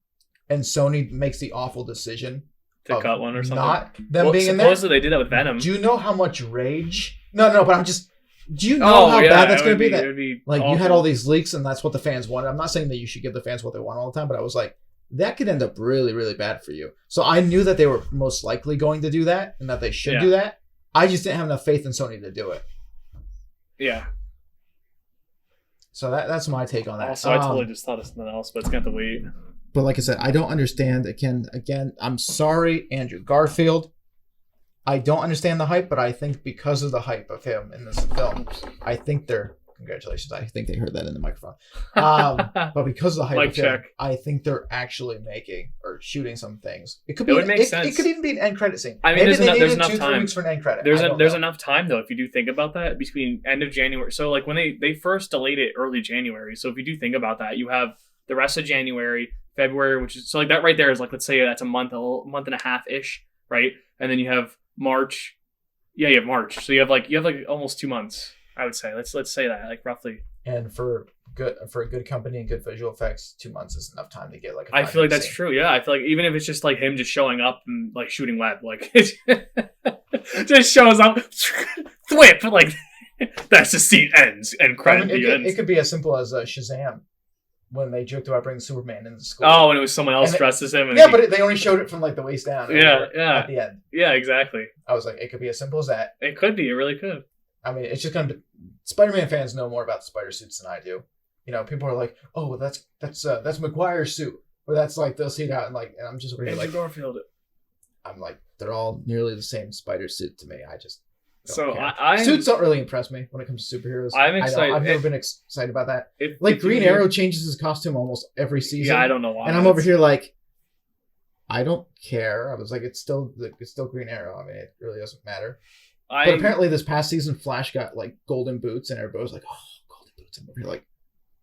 [SPEAKER 1] and Sony makes the awful decision
[SPEAKER 2] to cut one or something,
[SPEAKER 1] not them being in there.
[SPEAKER 2] Supposedly they did that with Venom.
[SPEAKER 1] Do you know how much rage? No, but I'm just... Do you know how bad that's going to be? That like awful. You had all these leaks, and that's what the fans wanted. I'm not saying that you should give the fans what they want all the time, but I was like, that could end up really, really bad for you. So I knew that they were most likely going to do that, and that they should do that. I just didn't have enough faith in Sony to do it.
[SPEAKER 2] Yeah.
[SPEAKER 1] So that's my take on that.
[SPEAKER 2] Also, I totally just thought of something else, but it's going to have to wait.
[SPEAKER 1] But like I said, I don't understand. Again, I'm sorry, Andrew Garfield. I don't understand the hype, but I think because of the hype of him in this film, I think they're Congratulations. I think they heard that in the microphone. But because of the hype
[SPEAKER 2] Mic
[SPEAKER 1] of him,
[SPEAKER 2] check.
[SPEAKER 1] I think they're actually making or shooting some things. It could
[SPEAKER 2] It
[SPEAKER 1] be.
[SPEAKER 2] would make sense.
[SPEAKER 1] It could even be an end credit scene.
[SPEAKER 2] I mean,
[SPEAKER 1] Maybe they
[SPEAKER 2] there's
[SPEAKER 1] needed
[SPEAKER 2] enough
[SPEAKER 1] 2-3
[SPEAKER 2] time.
[SPEAKER 1] weeks for an end credit.
[SPEAKER 2] There's
[SPEAKER 1] I don't
[SPEAKER 2] there's
[SPEAKER 1] know.
[SPEAKER 2] enough time though if you do think about that between end of January. So like when they first delayed it early January. So if you do think about that, you have the rest of January, February, which is so like that right there is like, let's say that's a month and a half ish, right? And then you have March. Yeah, you have March. So you have like almost 2 months. I would say let's say that like roughly.
[SPEAKER 1] And for a good company and good visual effects, 2 months is enough time to get like.
[SPEAKER 2] I feel like that's true. Yeah, I feel like even if it's just like him just showing up and like shooting web, like it just shows up, thwip, like that's the scene ends and credit ends.
[SPEAKER 1] It could be as simple as Shazam when they joked about bringing Superman into school.
[SPEAKER 2] Oh, and it was someone else dressed as him. And
[SPEAKER 1] but they only showed it from like the waist down.
[SPEAKER 2] Yeah.
[SPEAKER 1] At the end.
[SPEAKER 2] Yeah, exactly.
[SPEAKER 1] I was like, it could be as simple as that.
[SPEAKER 2] It could be. It really could.
[SPEAKER 1] I mean, it's just gonna be. Spider-Man fans know more about the spider suits than I do. You know, people are like, "Oh, that's McGuire's suit," or that's like they'll see it out and like, and I'm just really like,
[SPEAKER 2] Garfield.
[SPEAKER 1] I'm like, they're all nearly the same spider suit to me. I just don't care.
[SPEAKER 2] I
[SPEAKER 1] suits don't really impress me when it comes to superheroes.
[SPEAKER 2] I'm excited.
[SPEAKER 1] I've never been excited about that. Like Green Arrow changes his costume almost every season.
[SPEAKER 2] Yeah, I don't know why.
[SPEAKER 1] And I'm over here like, I don't care. I was like, it's still Green Arrow. I mean, it really doesn't matter. But apparently this past season, Flash got like golden boots, and everybody was like, "Oh, golden boots!" I'm over here like,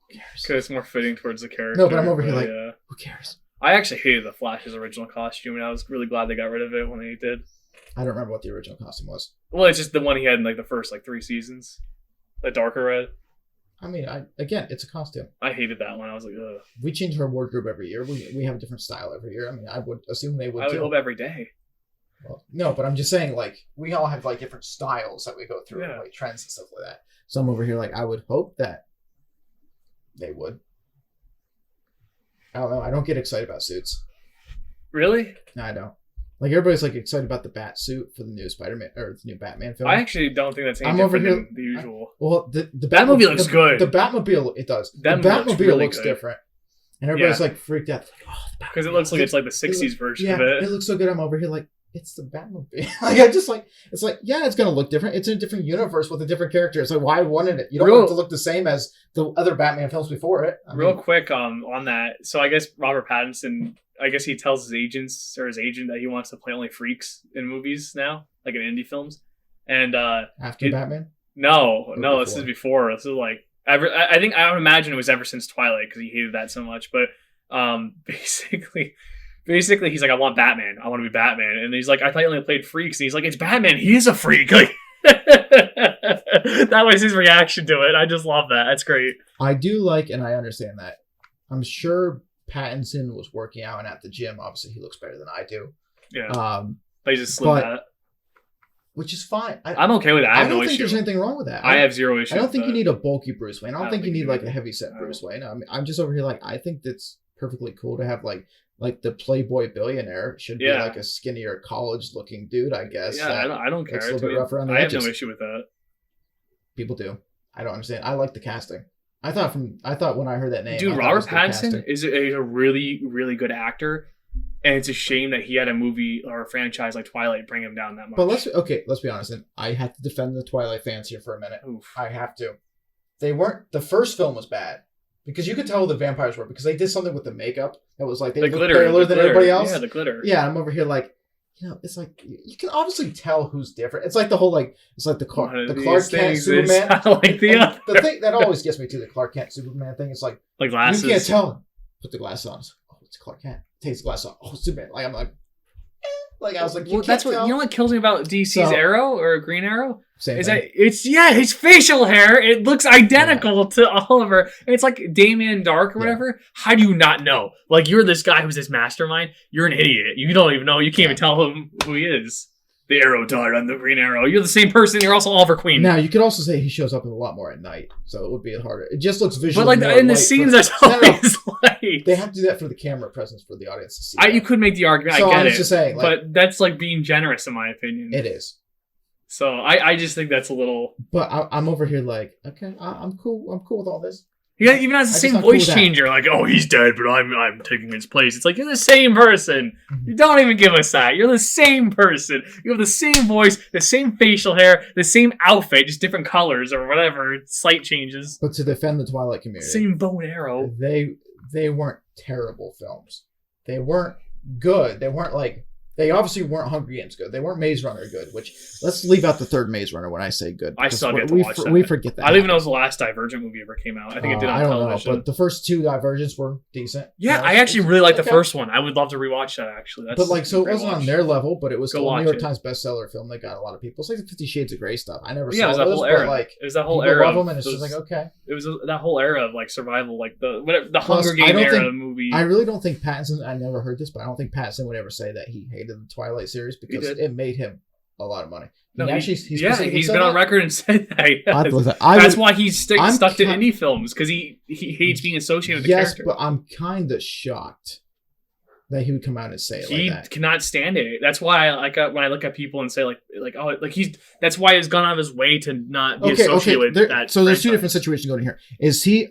[SPEAKER 1] who cares?
[SPEAKER 2] Because it's more fitting towards the character.
[SPEAKER 1] No, but I'm over here like, who cares?
[SPEAKER 2] I actually hated the Flash's original costume, and I was really glad they got rid of it when they did.
[SPEAKER 1] I don't remember what the original costume was.
[SPEAKER 2] Well, it's just the one he had in like the first like 3 seasons, the darker red.
[SPEAKER 1] I mean, again, it's a costume.
[SPEAKER 2] I hated that one. I was like, ugh.
[SPEAKER 1] We change our wardrobe every year. We have a different style every year. I mean, I would assume they would.
[SPEAKER 2] I would hope every day.
[SPEAKER 1] Well, no, but I'm just saying, like, we all have like different styles that we go through, and, like trends and stuff like that. So I'm over here like, I would hope that they would. I don't know. I don't get excited about suits.
[SPEAKER 2] Really?
[SPEAKER 1] No, I don't. Like everybody's like excited about the bat suit for the new Spider-Man or the new Batman film.
[SPEAKER 2] I actually don't think that's any different than the usual.
[SPEAKER 1] The
[SPEAKER 2] Batmobile looks good.
[SPEAKER 1] The Batmobile, it does. The Batmobile looks different. And everybody's like freaked out. Like,
[SPEAKER 2] because it looks like it's like the 60s version of it.
[SPEAKER 1] It looks so good. I'm over here like, it's the Batmobile. Like I just like, it's like, yeah, it's gonna look different. It's in a different universe with a different character. It's like, why I wanted it? You don't want it to look the same as the other Batman films before it.
[SPEAKER 2] Real quick on that. So I guess Robert Pattinson, I guess he tells his agents or his agent that he wants to play only freaks in movies now, like in indie films. And
[SPEAKER 1] after Batman?
[SPEAKER 2] No, this is before. This is like I don't imagine it was ever since Twilight because he hated that so much. But basically he's like, I want Batman. I want to be Batman. And he's like, I thought you only played freaks. And he's like, it's Batman. He is a freak. Like that was his reaction to it. I just love that. That's great.
[SPEAKER 1] I do like, and I understand that. I'm sure Pattinson was working out and at the gym. Obviously, he looks better than I do.
[SPEAKER 2] Yeah. But he just slimmed that.
[SPEAKER 1] Which is fine.
[SPEAKER 2] I'm okay with that. I have no issue.
[SPEAKER 1] I don't think there's anything wrong with that.
[SPEAKER 2] I have zero issue.
[SPEAKER 1] I don't think you need a bulky Bruce Wayne. I don't think you need like a heavy set Bruce Wayne. I mean, I'm just over here like, I think that's perfectly cool to have like the Playboy billionaire should be like a skinnier college looking dude, I guess.
[SPEAKER 2] Yeah, I don't care.
[SPEAKER 1] It's a little bit rough around the
[SPEAKER 2] edges.
[SPEAKER 1] edges.
[SPEAKER 2] I have no issue with that.
[SPEAKER 1] People do. I don't understand. I like the casting. I thought when I heard that name,
[SPEAKER 2] dude, Robert Pattinson is a really, really good actor, and it's a shame that he had a movie or a franchise like Twilight bring him down that much.
[SPEAKER 1] But let's be honest, and I have to defend the Twilight fans here for a minute.
[SPEAKER 2] Oof.
[SPEAKER 1] I have to. The first film was bad because you could tell who the vampires were because they did something with the makeup that was like they looked paler than everybody else.
[SPEAKER 2] Yeah, the glitter.
[SPEAKER 1] Yeah, I'm over here like, you know, it's like you can obviously tell who's different. It's like the whole it's like the Clark Kent Superman.
[SPEAKER 2] Like
[SPEAKER 1] the thing that always gets me to the Clark Kent Superman thing is like
[SPEAKER 2] glasses.
[SPEAKER 1] You can't tell him. Put the glasses on. Oh, it's Clark Kent. Takes the glasses off. Oh, Superman. Like I'm like, like I was like,
[SPEAKER 2] that's what you know. What kills me about DC's Arrow or Green Arrow
[SPEAKER 1] is
[SPEAKER 2] that his facial hair. It looks identical to Oliver. And it's like Damien Dark or whatever. How do you not know? Like you're this guy who's this mastermind. You're an idiot. You don't even know. You can't even tell him who he is. The Arrow died on the Green Arrow. You're the same person. You're also Oliver Queen.
[SPEAKER 1] Now you could also say he shows up a lot more at night, so it would be harder. It just looks visually.
[SPEAKER 2] But like in the scenes, that's always light.
[SPEAKER 1] They have to do that for the camera presence for the audience to see.
[SPEAKER 2] You could make the argument.
[SPEAKER 1] So
[SPEAKER 2] I get
[SPEAKER 1] was just saying,
[SPEAKER 2] but that's like being generous, in my opinion.
[SPEAKER 1] It is.
[SPEAKER 2] So I just think that's a little.
[SPEAKER 1] But I'm over here like, okay, I'm cool. I'm cool with all this.
[SPEAKER 2] He even has the
[SPEAKER 1] I'm
[SPEAKER 2] same
[SPEAKER 1] just not cool
[SPEAKER 2] voice
[SPEAKER 1] with that.
[SPEAKER 2] changer. Like, oh, he's dead, but I'm taking his place. It's like, you're the same person. You don't even give us that. You're the same person. You have the same voice, the same facial hair, the same outfit, just different colors or whatever, slight changes.
[SPEAKER 3] But to defend the Twilight community,
[SPEAKER 2] Same bow and arrow.
[SPEAKER 3] they weren't terrible films. They weren't good. They obviously weren't Hunger Games good. They weren't Maze Runner good, which let's leave out the third Maze Runner when I say good.
[SPEAKER 2] I still get to watch that.
[SPEAKER 3] We forget that.
[SPEAKER 2] I don't even know if the last Divergent movie ever came out. I think it did on
[SPEAKER 3] I don't
[SPEAKER 2] television.
[SPEAKER 3] know, but the first two Divergents were decent.
[SPEAKER 2] Yeah,
[SPEAKER 3] You know,
[SPEAKER 2] I actually really like the
[SPEAKER 3] okay.
[SPEAKER 2] first one. I would love to rewatch that, actually. That's
[SPEAKER 3] But like, so
[SPEAKER 2] a
[SPEAKER 3] it
[SPEAKER 2] great
[SPEAKER 3] wasn't on
[SPEAKER 2] watch.
[SPEAKER 3] their level, but it was
[SPEAKER 2] Go
[SPEAKER 3] still a
[SPEAKER 2] watch
[SPEAKER 3] New York
[SPEAKER 2] it.
[SPEAKER 3] Times bestseller film that got a lot of people. It's like the 50 Shades of Grey stuff. I never
[SPEAKER 2] Yeah, it
[SPEAKER 3] saw
[SPEAKER 2] was that
[SPEAKER 3] those,
[SPEAKER 2] whole
[SPEAKER 3] but
[SPEAKER 2] era.
[SPEAKER 3] like,
[SPEAKER 2] It was that whole
[SPEAKER 3] people
[SPEAKER 2] era.
[SPEAKER 3] love them, and it's
[SPEAKER 2] those-
[SPEAKER 3] just like, okay.
[SPEAKER 2] It was that whole era of like survival, like the
[SPEAKER 3] Plus,
[SPEAKER 2] Hunger
[SPEAKER 3] I
[SPEAKER 2] Game
[SPEAKER 3] don't
[SPEAKER 2] era
[SPEAKER 3] think-
[SPEAKER 2] movie.
[SPEAKER 3] I really don't think Pattinson. I never heard this, but I don't think Pattinson would ever say that he hated the Twilight series because
[SPEAKER 2] did.
[SPEAKER 3] it made him a lot of money.
[SPEAKER 2] No,
[SPEAKER 3] He specifically
[SPEAKER 2] he's
[SPEAKER 3] said
[SPEAKER 2] been on
[SPEAKER 3] that?
[SPEAKER 2] record and said that.
[SPEAKER 3] I'd
[SPEAKER 2] Yes.
[SPEAKER 3] listen,
[SPEAKER 2] That's why he's
[SPEAKER 3] I'm
[SPEAKER 2] stuck to
[SPEAKER 3] ki-
[SPEAKER 2] indie films because he hates being associated with the
[SPEAKER 3] yes,
[SPEAKER 2] character.
[SPEAKER 3] but I'm kind of shocked that he would come out and say it
[SPEAKER 2] He
[SPEAKER 3] like that.
[SPEAKER 2] cannot stand it. That's why I like when I look at people and say like oh like he's that's why he's gone out of his way to not be associated with that.
[SPEAKER 3] So there's two
[SPEAKER 2] franchise.
[SPEAKER 3] different situations going here. Is he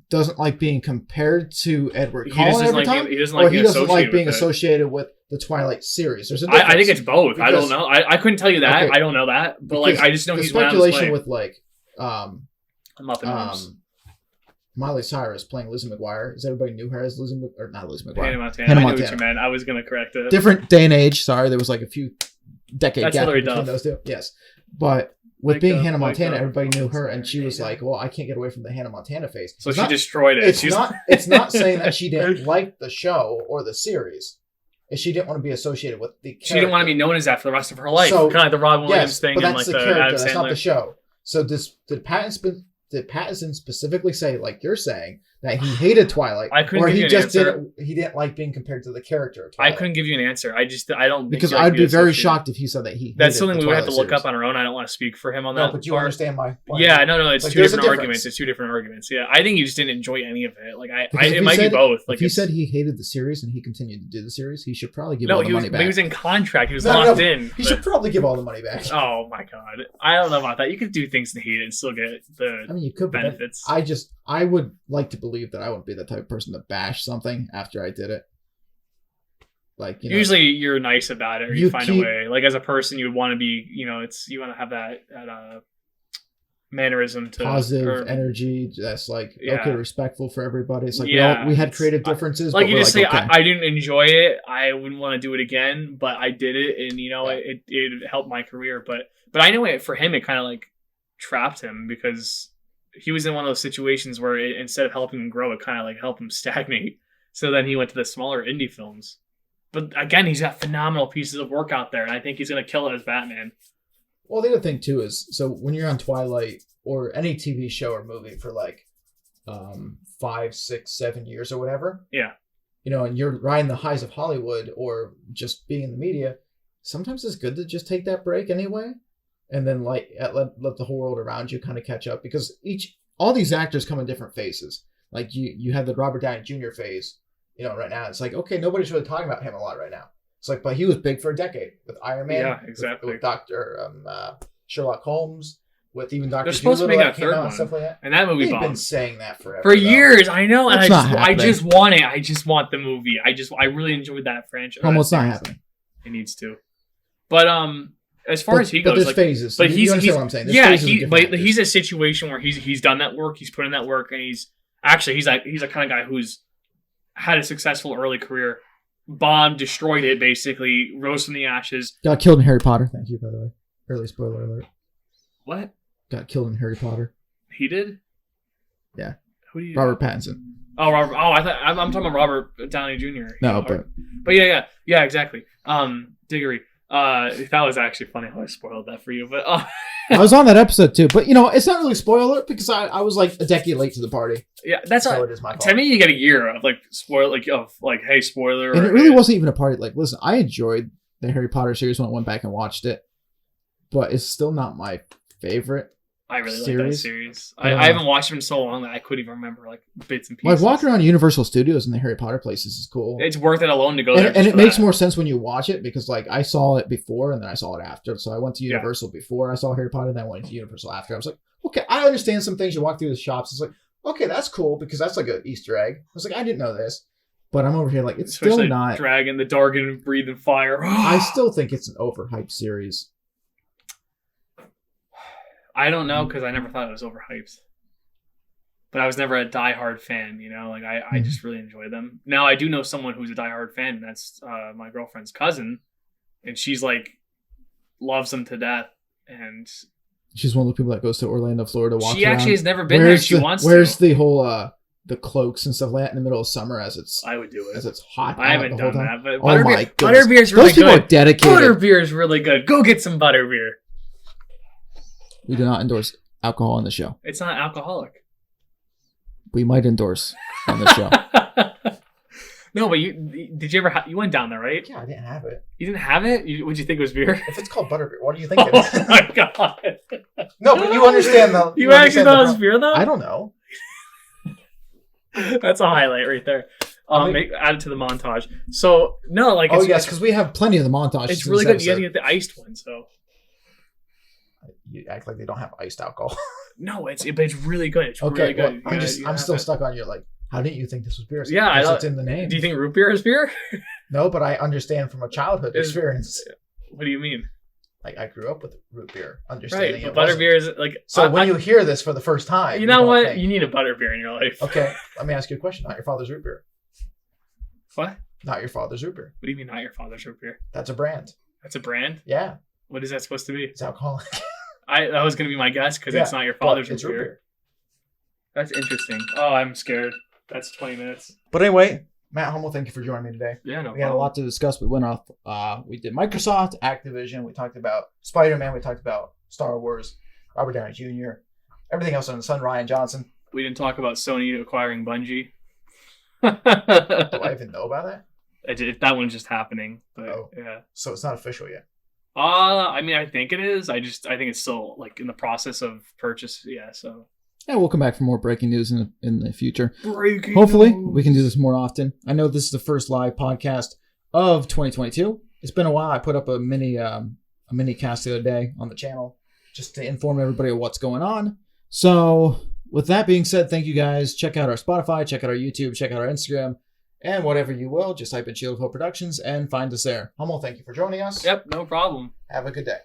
[SPEAKER 3] doesn't like being compared to Edward
[SPEAKER 2] He
[SPEAKER 3] Cullen
[SPEAKER 2] just doesn't
[SPEAKER 3] every
[SPEAKER 2] like
[SPEAKER 3] time,
[SPEAKER 2] being- he doesn't
[SPEAKER 3] or
[SPEAKER 2] like
[SPEAKER 3] he
[SPEAKER 2] being
[SPEAKER 3] doesn't like
[SPEAKER 2] associated
[SPEAKER 3] being
[SPEAKER 2] with it.
[SPEAKER 3] associated with the Twilight series? There's a
[SPEAKER 2] I think
[SPEAKER 3] difference.
[SPEAKER 2] it's both. I
[SPEAKER 3] Because-
[SPEAKER 2] don't know. I couldn't tell you that.
[SPEAKER 3] Okay.
[SPEAKER 2] I don't know that. But like
[SPEAKER 3] Because
[SPEAKER 2] I just know
[SPEAKER 3] the
[SPEAKER 2] he's went out of his
[SPEAKER 3] speculation
[SPEAKER 2] way.
[SPEAKER 3] with like
[SPEAKER 2] Muffin Homes.
[SPEAKER 3] Miley Cyrus playing Lizzie McGuire. Is everybody knew her as Lizzie or not Lizzie McGuire?
[SPEAKER 2] Hannah Montana.
[SPEAKER 3] Hannah
[SPEAKER 2] I knew what
[SPEAKER 3] Montana.
[SPEAKER 2] you meant. I was gonna correct it.
[SPEAKER 3] Different day and age. Sorry, there was like a few decade
[SPEAKER 2] That's
[SPEAKER 3] gap
[SPEAKER 2] Hilary
[SPEAKER 3] between
[SPEAKER 2] Duff.
[SPEAKER 3] those two. Yes, but with
[SPEAKER 2] Like,
[SPEAKER 3] being
[SPEAKER 2] uh,
[SPEAKER 3] Hannah
[SPEAKER 2] like,
[SPEAKER 3] Montana,
[SPEAKER 2] uh,
[SPEAKER 3] everybody knew her, and she was like, "Well, I can't get away from the Hannah Montana face."
[SPEAKER 2] So
[SPEAKER 3] It's
[SPEAKER 2] she
[SPEAKER 3] not-
[SPEAKER 2] destroyed it.
[SPEAKER 3] It's
[SPEAKER 2] She's
[SPEAKER 3] not. It's not saying that she didn't like the show or the series. It's she didn't want to be associated with the character.
[SPEAKER 2] She didn't want to be known as that for the rest of her life.
[SPEAKER 3] So-
[SPEAKER 2] kind of like the Robin Williams
[SPEAKER 3] Yes,
[SPEAKER 2] thing
[SPEAKER 3] but
[SPEAKER 2] and
[SPEAKER 3] that's
[SPEAKER 2] like
[SPEAKER 3] the
[SPEAKER 2] the
[SPEAKER 3] character.
[SPEAKER 2] Adam
[SPEAKER 3] That's not the
[SPEAKER 2] Sandler.
[SPEAKER 3] show. So did Pattinson specifically say, like you're saying, that he hated Twilight,
[SPEAKER 2] I couldn't
[SPEAKER 3] or
[SPEAKER 2] give
[SPEAKER 3] he
[SPEAKER 2] you an
[SPEAKER 3] just
[SPEAKER 2] answer.
[SPEAKER 3] didn't like being compared to the character? Of
[SPEAKER 2] I
[SPEAKER 3] Twilight?
[SPEAKER 2] couldn't give you an answer. I don't think
[SPEAKER 3] because
[SPEAKER 2] he liked
[SPEAKER 3] I'd
[SPEAKER 2] being
[SPEAKER 3] be very
[SPEAKER 2] associated.
[SPEAKER 3] shocked if he said that he.
[SPEAKER 2] That's
[SPEAKER 3] hated
[SPEAKER 2] something
[SPEAKER 3] the
[SPEAKER 2] we would have to
[SPEAKER 3] Twilight
[SPEAKER 2] look up
[SPEAKER 3] series.
[SPEAKER 2] on our own. I don't want to speak for him on
[SPEAKER 1] No,
[SPEAKER 2] that.
[SPEAKER 1] but you
[SPEAKER 2] part.
[SPEAKER 1] understand my point.
[SPEAKER 2] Yeah, no, it's
[SPEAKER 3] Like,
[SPEAKER 2] two
[SPEAKER 3] there's a
[SPEAKER 2] different
[SPEAKER 3] difference.
[SPEAKER 2] arguments. It's two different arguments. Yeah, I think you just didn't enjoy any of it. Like
[SPEAKER 3] Because if
[SPEAKER 2] it
[SPEAKER 3] he
[SPEAKER 2] might
[SPEAKER 3] said-
[SPEAKER 2] be both. Like
[SPEAKER 3] if he
[SPEAKER 2] it's-
[SPEAKER 3] said he hated the series and he continued to do the series, he should probably give
[SPEAKER 2] no,
[SPEAKER 3] all the
[SPEAKER 2] he was
[SPEAKER 3] money back.
[SPEAKER 2] he was in contract. He was
[SPEAKER 1] No,
[SPEAKER 2] locked
[SPEAKER 1] no,
[SPEAKER 2] in.
[SPEAKER 3] He
[SPEAKER 2] but-
[SPEAKER 3] should probably give all the money back.
[SPEAKER 2] Oh my god, I don't know about that. You could do things to hate it and still get the
[SPEAKER 3] I mean, you could, but
[SPEAKER 2] benefits.
[SPEAKER 3] I would like to believe that I wouldn't be the type of person to bash something after I did it. Like, you know,
[SPEAKER 2] Usually you're nice about it, or you
[SPEAKER 3] You
[SPEAKER 2] find
[SPEAKER 3] keep-
[SPEAKER 2] a way. Like as a person, you would want to be. You want to have that mannerism to
[SPEAKER 3] positive
[SPEAKER 2] or-
[SPEAKER 3] energy that's like
[SPEAKER 2] Yeah.
[SPEAKER 3] okay, respectful for everybody. It's like
[SPEAKER 2] Yeah,
[SPEAKER 3] we had
[SPEAKER 2] it's-
[SPEAKER 3] creative differences,
[SPEAKER 2] Like
[SPEAKER 3] but
[SPEAKER 2] you
[SPEAKER 3] we're
[SPEAKER 2] just
[SPEAKER 3] like,
[SPEAKER 2] say,
[SPEAKER 3] okay.
[SPEAKER 2] I didn't enjoy it. I wouldn't want to do it again, but I did it, and
[SPEAKER 3] Yeah.
[SPEAKER 2] it helped my career. But I know it for him, it kind of like trapped him because he was in one of those situations where instead of helping him grow, it kind of like helped him stagnate. So then he went to the smaller indie films. But again, he's got phenomenal pieces of work out there, and I think he's gonna kill it as Batman.
[SPEAKER 3] Well, the other thing too is, so when you're on Twilight or any TV show or movie for like 5, 6, 7 years or whatever,
[SPEAKER 2] Yeah.
[SPEAKER 3] you know, and you're riding the highs of Hollywood or just being in the media, sometimes it's good to just take that break anyway, and then like let the whole world around you kind of catch up, because all these actors come in different phases. Like you have the Robert Downey Jr. phase, you know, right now it's like, okay, nobody's really talking about him a lot right now. It's like, but he was big for a decade with Iron Man,
[SPEAKER 2] Yeah, exactly.
[SPEAKER 3] with Doctor Sherlock Holmes, with even Doctor
[SPEAKER 2] They're supposed to
[SPEAKER 3] Dolittle
[SPEAKER 2] make
[SPEAKER 3] that
[SPEAKER 2] a
[SPEAKER 3] came
[SPEAKER 2] third
[SPEAKER 3] out
[SPEAKER 2] one.
[SPEAKER 3] and stuff like that.
[SPEAKER 2] And that movie
[SPEAKER 3] They've been
[SPEAKER 2] bombed.
[SPEAKER 3] saying that forever.
[SPEAKER 2] For
[SPEAKER 3] though.
[SPEAKER 2] years, I know, and
[SPEAKER 3] It's not
[SPEAKER 2] I
[SPEAKER 3] happening.
[SPEAKER 2] just want it. I just want the movie. I really enjoyed that franchise.
[SPEAKER 3] Almost not happening.
[SPEAKER 2] It needs to. But as far as he
[SPEAKER 3] but
[SPEAKER 2] goes,
[SPEAKER 3] there's
[SPEAKER 2] like,
[SPEAKER 3] phases.
[SPEAKER 2] but
[SPEAKER 3] You
[SPEAKER 2] he's
[SPEAKER 3] understand what I'm saying? There's
[SPEAKER 2] yeah,
[SPEAKER 3] phases of different
[SPEAKER 2] but
[SPEAKER 3] actors.
[SPEAKER 2] he's a situation where he's done that work. He's put in that work, and he's a kind of guy who's had a successful early career, bombed, destroyed it, basically rose from the ashes.
[SPEAKER 3] Got killed in Harry Potter. Thank you, by the way. Early spoiler alert.
[SPEAKER 2] What
[SPEAKER 3] Got killed in Harry Potter.
[SPEAKER 2] he did?
[SPEAKER 3] Yeah.
[SPEAKER 2] Who do you?
[SPEAKER 3] Robert Pattinson.
[SPEAKER 2] Oh, Robert. Oh, I thought I'm talking about Robert Downey Jr.
[SPEAKER 3] No, but
[SPEAKER 2] But yeah, exactly. Diggory. That was actually funny how I spoiled that for you, but
[SPEAKER 3] I was on that episode too. But you know, it's not really spoiler because I was like a decade late to the party.
[SPEAKER 2] yeah, that's
[SPEAKER 3] So
[SPEAKER 2] all.
[SPEAKER 3] it is my fault.
[SPEAKER 2] To me, you get a year of like spoil, like hey, spoiler.
[SPEAKER 3] And
[SPEAKER 2] or,
[SPEAKER 3] it really wasn't even a party. Like, listen, I enjoyed the Harry Potter series when I went back and watched it, but it's still not my favorite.
[SPEAKER 2] I really like that
[SPEAKER 3] series.
[SPEAKER 2] series.
[SPEAKER 3] Yeah.
[SPEAKER 2] I haven't watched them in so long that I couldn't even remember like bits and
[SPEAKER 3] Like
[SPEAKER 2] pieces.
[SPEAKER 3] walking around Universal Studios and the Harry Potter places is cool.
[SPEAKER 2] It's worth it alone to go there.
[SPEAKER 3] And
[SPEAKER 2] just
[SPEAKER 3] it
[SPEAKER 2] for
[SPEAKER 3] makes
[SPEAKER 2] that.
[SPEAKER 3] more sense when you watch it because like I saw it before and then I saw it after. So I went to
[SPEAKER 2] Yeah.
[SPEAKER 3] Universal before I saw Harry Potter, then I went to Universal after. I was like, okay, I understand some things. You walk through the shops, it's like, okay, that's cool because that's like an Easter egg. I was like, I didn't know this. But I'm over here like, it's
[SPEAKER 2] Especially
[SPEAKER 3] still not.
[SPEAKER 2] Dragon, the Dargon, breathing fire.
[SPEAKER 3] I still think it's an overhyped series.
[SPEAKER 2] I don't know because I never thought it was overhyped. But I was never a diehard fan, you know? Like, I just really enjoy them. Now, I do know someone who's a diehard fan, and that's my girlfriend's cousin. And she's like, loves them to death. And
[SPEAKER 3] she's one of the people that goes to Orlando, Florida, walks
[SPEAKER 2] she
[SPEAKER 3] around.
[SPEAKER 2] actually has never been there. She wants to.
[SPEAKER 3] Where's the whole, the cloaks and stuff like that in the middle of summer as it's
[SPEAKER 2] I would do it.
[SPEAKER 3] as it's hot.
[SPEAKER 2] I haven't
[SPEAKER 3] the whole
[SPEAKER 2] done
[SPEAKER 3] time.
[SPEAKER 2] that, but
[SPEAKER 3] Oh my goodness.
[SPEAKER 2] butterbeer is really
[SPEAKER 3] Those people
[SPEAKER 2] good.
[SPEAKER 3] are dedicated.
[SPEAKER 2] Butterbeer is really good. Go get some butterbeer.
[SPEAKER 3] We do not endorse alcohol on the show.
[SPEAKER 2] It's not alcoholic.
[SPEAKER 3] We might endorse on the show.
[SPEAKER 2] No, but did you ever? You went down there, right?
[SPEAKER 3] Yeah, I didn't have it.
[SPEAKER 2] You didn't have it. Would you think it was beer?
[SPEAKER 3] If it's called butterbeer, what do you think it is?
[SPEAKER 2] Oh my god!
[SPEAKER 3] No, but you understand the.
[SPEAKER 2] You actually thought it was beer, though?
[SPEAKER 3] I don't know.
[SPEAKER 2] That's a highlight right there. Add it to the montage. So no, like
[SPEAKER 3] yes, because we have plenty of the montages.
[SPEAKER 2] It's really good. You got to get the iced one. So
[SPEAKER 3] you act like they don't have iced alcohol.
[SPEAKER 2] no, but it's really good. It's
[SPEAKER 3] Okay,
[SPEAKER 2] really good.
[SPEAKER 3] well, I'm still stuck on your like. How didn't you think this was beer?
[SPEAKER 2] Yeah,
[SPEAKER 3] because it's in the name.
[SPEAKER 2] Do you think root beer is beer?
[SPEAKER 3] No, but I understand from a childhood experience.
[SPEAKER 2] What do you mean?
[SPEAKER 3] Like I grew up with root beer, understanding
[SPEAKER 2] Right, but butterbeer is like.
[SPEAKER 3] So when you hear this for the first time,
[SPEAKER 2] you know what?
[SPEAKER 3] think,
[SPEAKER 2] you need a butterbeer in your life.
[SPEAKER 3] Okay, let me ask you a question. Not your father's root beer.
[SPEAKER 2] What?
[SPEAKER 3] Not your father's root beer.
[SPEAKER 2] What do you mean, not your father's root beer?
[SPEAKER 3] That's a brand.
[SPEAKER 2] That's a brand.
[SPEAKER 3] Yeah.
[SPEAKER 2] What is that supposed to be?
[SPEAKER 3] It's alcoholic.
[SPEAKER 2] That was going to be my guess because it's not your father's root beer.
[SPEAKER 3] beer.
[SPEAKER 2] That's interesting. Oh, I'm scared. That's 20 minutes.
[SPEAKER 3] But anyway, Matt Hummel, thank you for joining me today.
[SPEAKER 2] Yeah, no
[SPEAKER 3] We had a lot to discuss. We went off. We did Microsoft, Activision. We talked about Spider-Man. We talked about Star Wars, Robert Downey Jr., everything else on the sun, Ryan Johnson.
[SPEAKER 2] We didn't talk about Sony acquiring Bungie.
[SPEAKER 3] Do I even know about that?
[SPEAKER 2] That one's just happening. But, yeah.
[SPEAKER 3] So it's not official yet.
[SPEAKER 2] I mean, I think it is. I think it's still like in the process of purchase. Yeah. So.
[SPEAKER 3] Yeah, we'll come back for more breaking news in the future.
[SPEAKER 2] Breaking
[SPEAKER 3] Hopefully,
[SPEAKER 2] news.
[SPEAKER 3] we can do this more often. I know this is the first live podcast of 2022. It's been a while. I put up a mini cast the other day on the channel just to inform everybody of what's going on. So, with that being said, thank you guys. Check out our Spotify, check out our YouTube, check out our Instagram, and whatever you will. Just type in Shield of Hope Productions and find us there. Hummel, thank you for joining us.
[SPEAKER 2] Yep, no problem.
[SPEAKER 3] Have a good day.